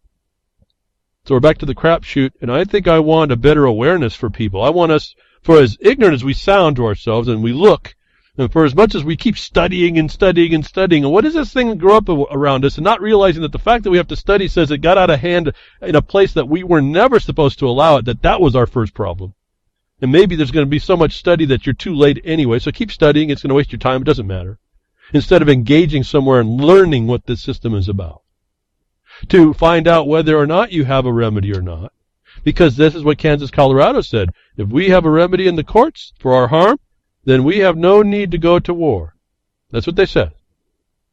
So we're back to the crapshoot, and I think I want a better awareness for people. I want us, for as ignorant as we sound to ourselves and we look, and for as much as we keep studying and studying and studying, and what does this thing grow up around us, and not realizing that the fact that we have to study says it got out of hand in a place that we were never supposed to allow it, that was our first problem. And maybe there's going to be so much study that you're too late anyway, so keep studying. It's going to waste your time. It doesn't matter. Instead of engaging somewhere and learning what this system is about. To find out whether or not you have a remedy or not. Because this is what Kansas, Colorado said. If we have a remedy in the courts for our harm, then we have no need to go to war. That's what they said.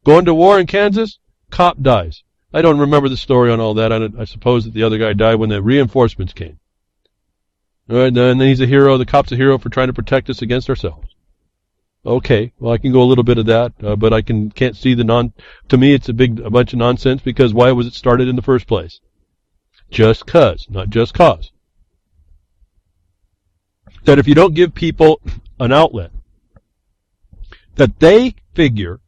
Going to war in Kansas, cop dies. I don't remember the story on all that. I suppose that the other guy died when the reinforcements came. All right, and then he's a hero. The cop's a hero for trying to protect us against ourselves. Okay, well, I can go a little bit of that, but I can't see to me it's a bunch of nonsense, because why was it started in the first place? Just cause, not just cause. That if you don't give people an outlet that they figure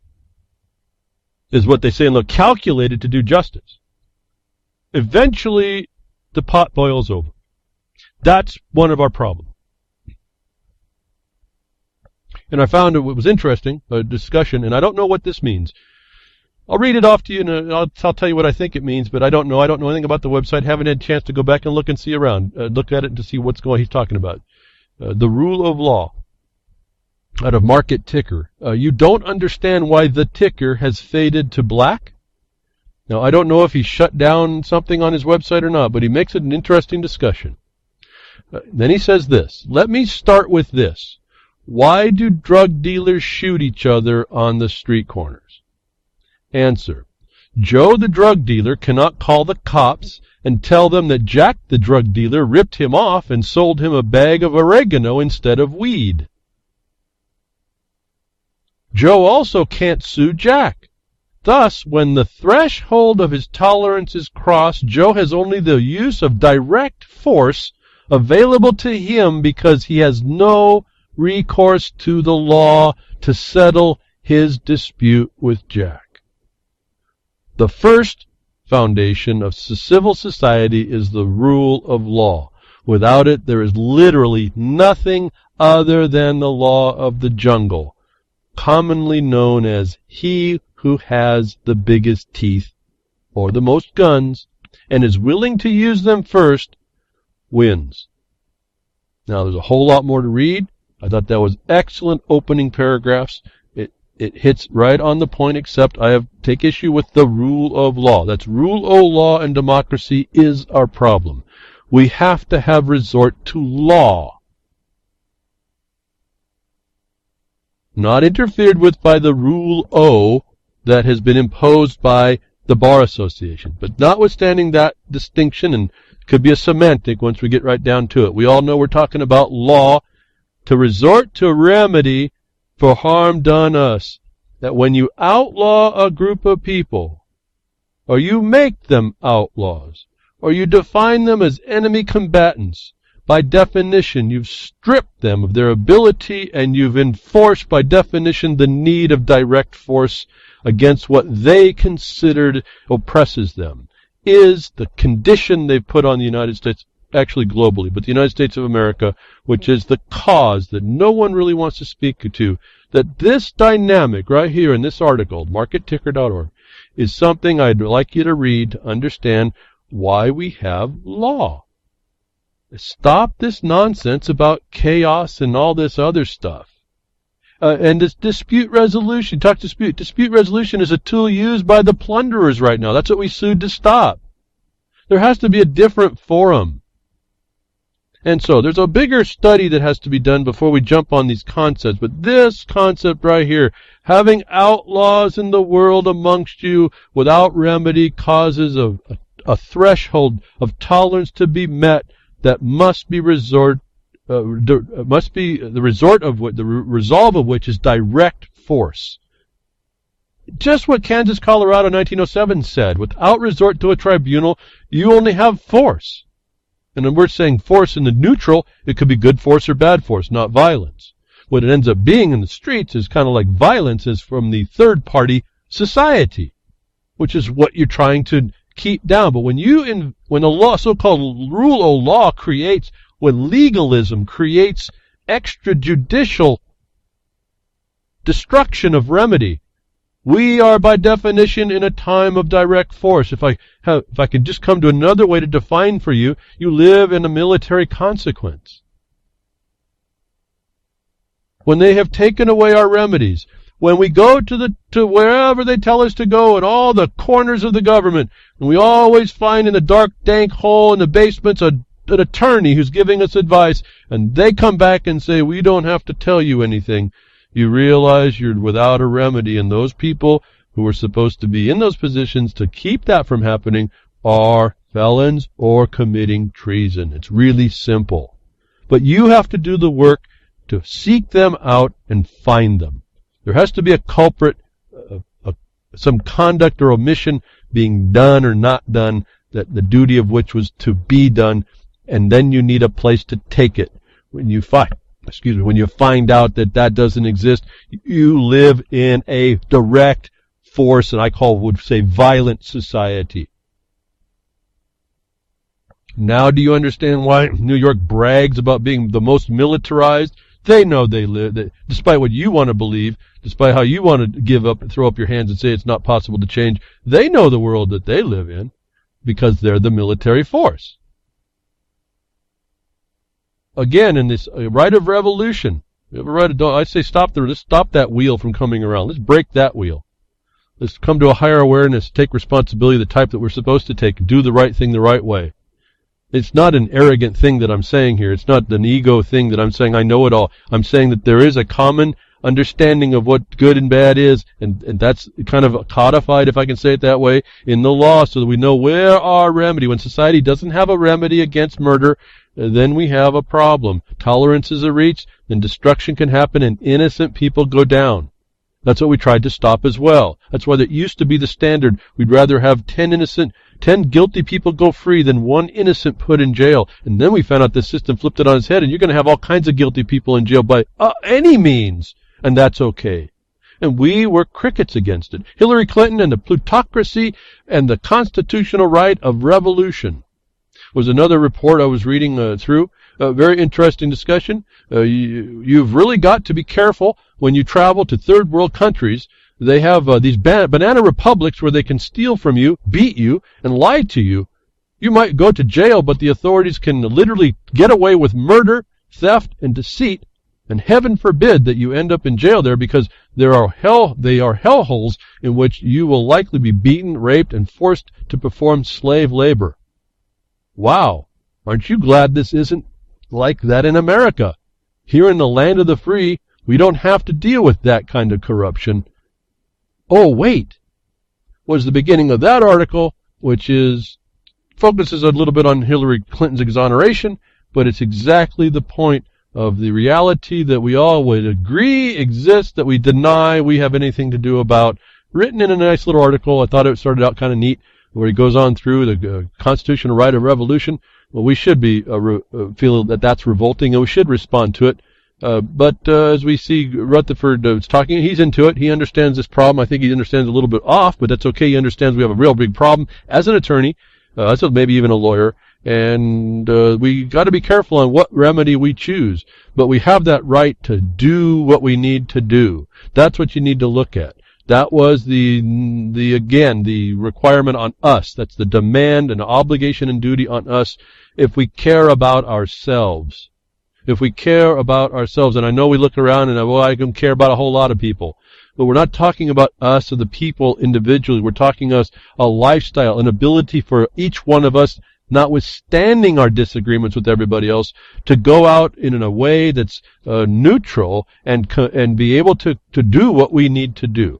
is what they say in the calculated to do justice, eventually the pot boils over. That's one of our problems. And I found it was interesting, a discussion, and I don't know what this means. I'll read it off to you, and I'll tell you what I think it means, but I don't know. I don't know anything about the website. Haven't had a chance to go back and look and see around, look at it to see he's talking about. The rule of law, out of Market Ticker. You don't understand why the ticker has faded to black? Now, I don't know if he shut down something on his website or not, but he makes it an interesting discussion. Then he says this, let me start with this. Why do drug dealers shoot each other on the street corners? Answer. Joe the drug dealer cannot call the cops and tell them that Jack the drug dealer ripped him off and sold him a bag of oregano instead of weed. Joe also can't sue Jack. Thus, when the threshold of his tolerance is crossed, Joe has only the use of direct force available to him because he has no recourse to the law to settle his dispute with Jack. The first foundation of civil society is the rule of law. Without it, there is literally nothing other than the law of the jungle, commonly known as he who has the biggest teeth or the most guns and is willing to use them first wins. Now, there's a whole lot more to read. I thought that was excellent opening paragraphs. It hits right on the point, except I take issue with the rule of law. That's rule of law, and democracy is our problem. We have to have resort to law, not interfered with by the rule O that has been imposed by the Bar Association. But notwithstanding that distinction, and it could be a semantic once we get right down to it, we all know we're talking about law, to resort to a remedy for harm done us. That when you outlaw a group of people, or you make them outlaws, or you define them as enemy combatants, by definition you've stripped them of their ability, and you've enforced by definition the need of direct force against what they considered oppresses them, is the condition they've put on the United States, actually globally, but the United States of America, which is the cause that no one really wants to speak to, that this dynamic right here in this article, marketticker.org, is something I'd like you to read to understand why we have law. Stop this nonsense about chaos and all this other stuff. And this dispute resolution, dispute resolution is a tool used by the plunderers right now. That's what we sued to stop. There has to be a different forum. And so there's a bigger study that has to be done before we jump on these concepts. But this concept right here, having outlaws in the world amongst you without remedy, causes a threshold of tolerance to be met that must be resolve of which is direct force. Just what Kansas, Colorado, 1907 said. Without resort to a tribunal, you only have force. And when we're saying force in the neutral, it could be good force or bad force, not violence. What it ends up being in the streets is kind of like violence is from the third-party society, which is what you're trying to keep down. But when the law, so-called rule of law creates, when legalism creates extrajudicial destruction of remedy, we are by definition in a time of direct force. If I could just come to another way to define for you, you live in a military consequence. When they have taken away our remedies, when we go to wherever they tell us to go in all the corners of the government, and we always find in the dark, dank hole in the basements an attorney who's giving us advice, and they come back and say, we don't have to tell you anything, you realize you're without a remedy, and those people who are supposed to be in those positions to keep that from happening are felons or committing treason. It's really simple. But you have to do the work to seek them out and find them. There has to be a culprit, some conduct or omission being done or not done, that the duty of which was to be done, and then you need a place to take it. When you find out that that doesn't exist, you live in a direct force, and would say violent society. Now do you understand why New York brags about being the most militarized? They know they live, despite what you want to believe, despite how you want to give up and throw up your hands and say it's not possible to change, they know the world that they live in because they're the military force. Again, in this right of revolution, you ever read I say let's stop that wheel from coming around. Let's break that wheel. Let's come to a higher awareness, take responsibility, the type that we're supposed to take, do the right thing the right way. It's not an arrogant thing that I'm saying here. It's not an ego thing that I'm saying I know it all. I'm saying that there is a common understanding of what good and bad is, and that's kind of codified, if I can say it that way, in the law, so that we know where our remedy. When society doesn't have a remedy against murder, then we have a problem. Tolerance is reached, then destruction can happen, and innocent people go down. That's what we tried to stop as well. That's why that used to be the standard. We'd rather have 10 guilty people go free than one innocent put in jail. And then we found out the system flipped it on its head, and you're going to have all kinds of guilty people in jail by any means. And that's okay. And we were crickets against it. Hillary Clinton and the plutocracy and the constitutional right of revolution was another report I was reading through. A very interesting discussion. You've really got to be careful when you travel to third world countries. They have these banana republics where they can steal from you, beat you, and lie to you. You might go to jail, but the authorities can literally get away with murder, theft, and deceit. And heaven forbid that you end up in jail there, because they are hellholes in which you will likely be beaten, raped, and forced to perform slave labor. Wow. Aren't you glad this isn't like that in America? Here in the land of the free, we don't have to deal with that kind of corruption. Oh, wait. Was the beginning of that article, which focuses a little bit on Hillary Clinton's exoneration, but it's exactly the point of the reality that we all would agree exists, that we deny we have anything to do about, written in a nice little article. I thought it started out kind of neat, where he goes on through the constitutional right of revolution. Well, we should be feel that that's revolting, and we should respond to it. But as we see, Rutherford is talking, he's into it. He understands this problem. I think he understands a little bit off, but that's okay. He understands we have a real big problem as an attorney, as maybe even a lawyer. And we got to be careful on what remedy we choose. But we have that right to do what we need to do. That's what you need to look at. That was the requirement on us. That's the demand and obligation and duty on us if we care about ourselves. If we care about ourselves, and I know we look around and, I can care about a whole lot of people. But we're not talking about us or the people individually. We're talking a lifestyle, an ability for each one of us, notwithstanding our disagreements with everybody else, to go out in a way that's neutral and be able to do what we need to do.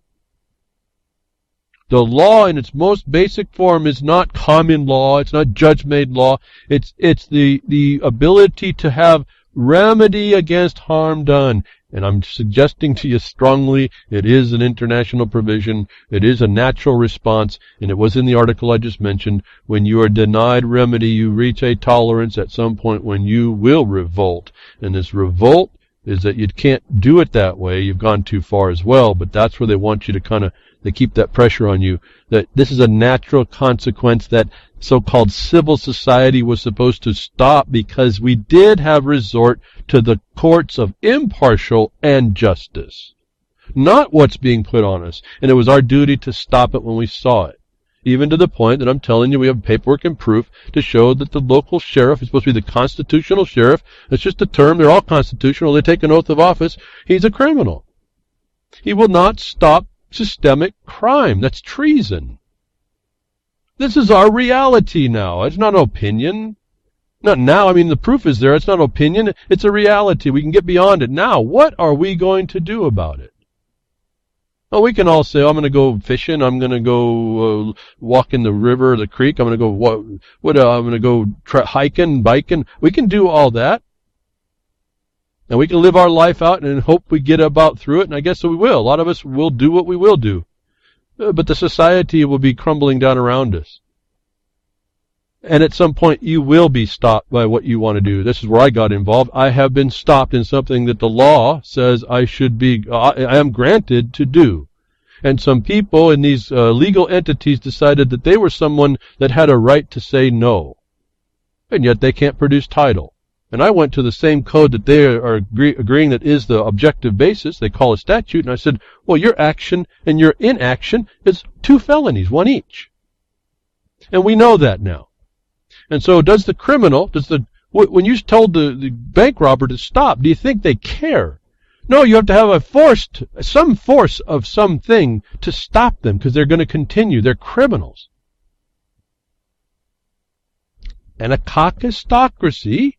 The law in its most basic form is not common law. It's not judge-made law. It's the ability to have remedy against harm done. And I'm suggesting to you strongly, it is an international provision. It is a natural response. And it was in the article I just mentioned. When you are denied remedy, you reach a tolerance at some point when you will revolt. And this revolt is that you can't do it that way. You've gone too far as well. But that's where they want you to they keep that pressure on you. That this is a natural consequence that so-called civil society was supposed to stop, because we did have resort to the courts of impartial and justice. Not what's being put on us. And it was our duty to stop it when we saw it. Even to the point that I'm telling you, we have paperwork and proof to show that the local sheriff is supposed to be the constitutional sheriff. That's just a term. They're all constitutional. They take an oath of office. He's a criminal. He will not stop systemic crime. That's treason. This is our reality now. It's not an opinion. Not now. I mean, the proof is there. It's not opinion. It's a reality. We can get beyond it. Now, what are we going to do about it? Oh, we can all say, I'm going to go fishing. I'm going to go walk in the river or the creek. I'm going to go I'm going to go hiking, biking. We can do all that. And we can live our life out and hope we get about through it, and I guess we will. A lot of us will do what we will do. But the society will be crumbling down around us. And at some point, you will be stopped by what you want to do. This is where I got involved. I have been stopped in something that the law says I am granted to do. And some people in these legal entities decided that they were someone that had a right to say no. And yet they can't produce title. And I went to the same code that they are agreeing that is the objective basis. They call a statute. And I said, well, your action and your inaction is 2 felonies, 1 each. And we know that now. And so does the criminal, when you told the bank robber to stop, do you think they care? No, you have to have some force of something to stop them because they're going to continue. They're criminals. And a caucustocracy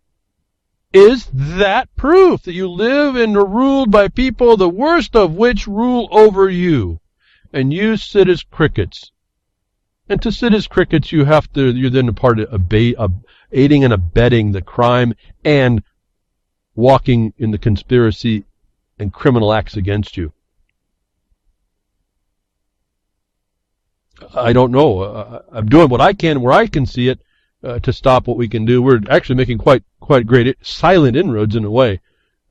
is that proof that you live and are ruled by people, the worst of which rule over you. And you sit as crickets. And to sit as crickets, you're then a part of aiding and abetting the crime and walking in the conspiracy and criminal acts against you. I don't know. I'm doing what I can where I can see it to stop what we can do. We're actually making quite great silent inroads in a way.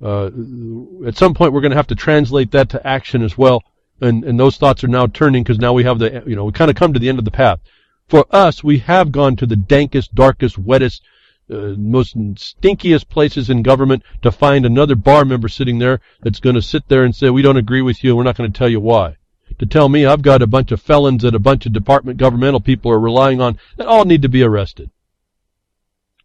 At some point, we're going to have to translate that to action as well. And those thoughts are now turning because now we have we kind of come to the end of the path. For us, we have gone to the dankest, darkest, wettest, most stinkiest places in government to find another bar member sitting there that's going to sit there and say, we don't agree with you and we're not going to tell you why. To tell me I've got a bunch of felons that a bunch of department governmental people are relying on that all need to be arrested.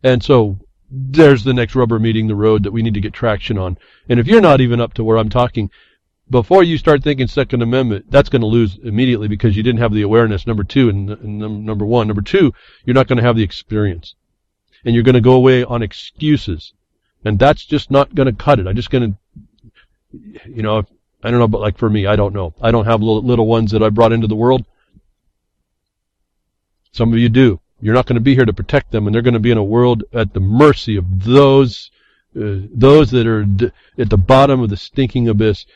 And so there's the next rubber meeting the road that we need to get traction on. And if you're not even up to where I'm talking, before you start thinking Second Amendment, that's going to lose immediately because you didn't have the awareness, number one. Number two, you're not going to have the experience. And you're going to go away on excuses. And that's just not going to cut it. I'm just going to, I don't know, but like for me, I don't know. I don't have little ones that I brought into the world. Some of you do. You're not going to be here to protect them, and they're going to be in a world at the mercy of those that are at the bottom of the stinking abyss,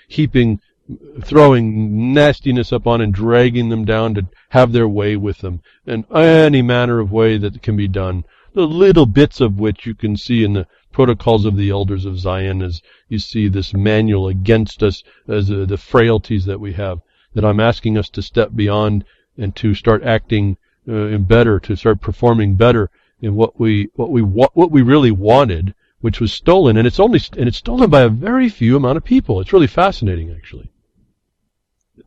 throwing nastiness up on and dragging them down to have their way with them, in any manner of way that can be done. The little bits of which you can see in the protocols of the elders of Zion as you see this manual against us as the frailties that we have, that I'm asking us to step beyond and to start acting better, to start performing better in what we really wanted, which was stolen, and it's stolen by a very few amount of people. It's really fascinating, actually.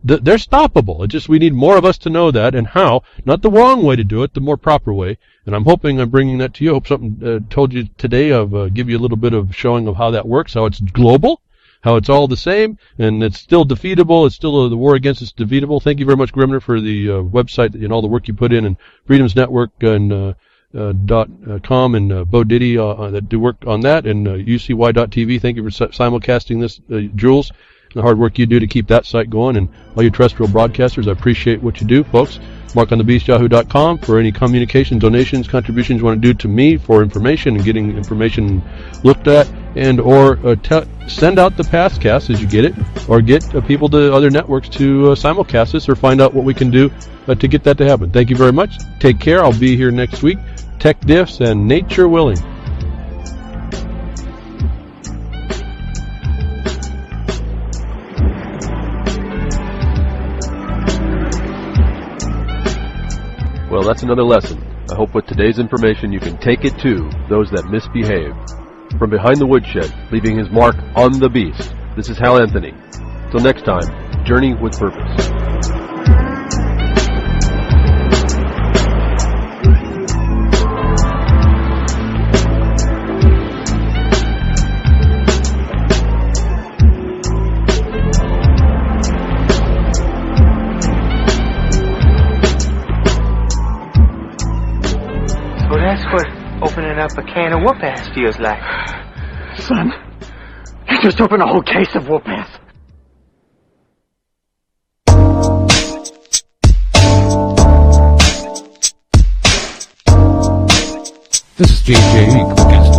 They're stoppable. It's just we need more of us to know that and how. Not the wrong way to do it, the more proper way. And I'm hoping I'm bringing that to you. I hope something told you today of give you a little bit of showing of how that works, how it's global, how it's all the same, and it's still defeatable. It's still the war against it's defeatable. Thank you very much, Grimner, for the website and all the work you put in, and Freedom's Network and .com and Bo Diddy that do work on that, and UCY.tv. Thank you for simulcasting this, Jules, and the hard work you do to keep that site going, and all you terrestrial broadcasters. I appreciate what you do, folks. MarkOnTheBeast.yahoo.com for any communications, donations, contributions you want to do to me for information and getting information looked at, and or send out the pastcast as you get it, or get people to other networks to simulcast this, or find out what we can do to get that to happen. Thank you very much. Take care. I'll be here next week. Tech diffs and nature willing. Well, that's another lesson. I hope with today's information you can take it to those that misbehave. From behind the woodshed, leaving his mark on the beast, this is Hal Anthony. Till next time, journey with purpose. So that's what opening up a can of whoop-ass feels like. Son, you just opened a whole case of whoop-ass. This is JJ, quick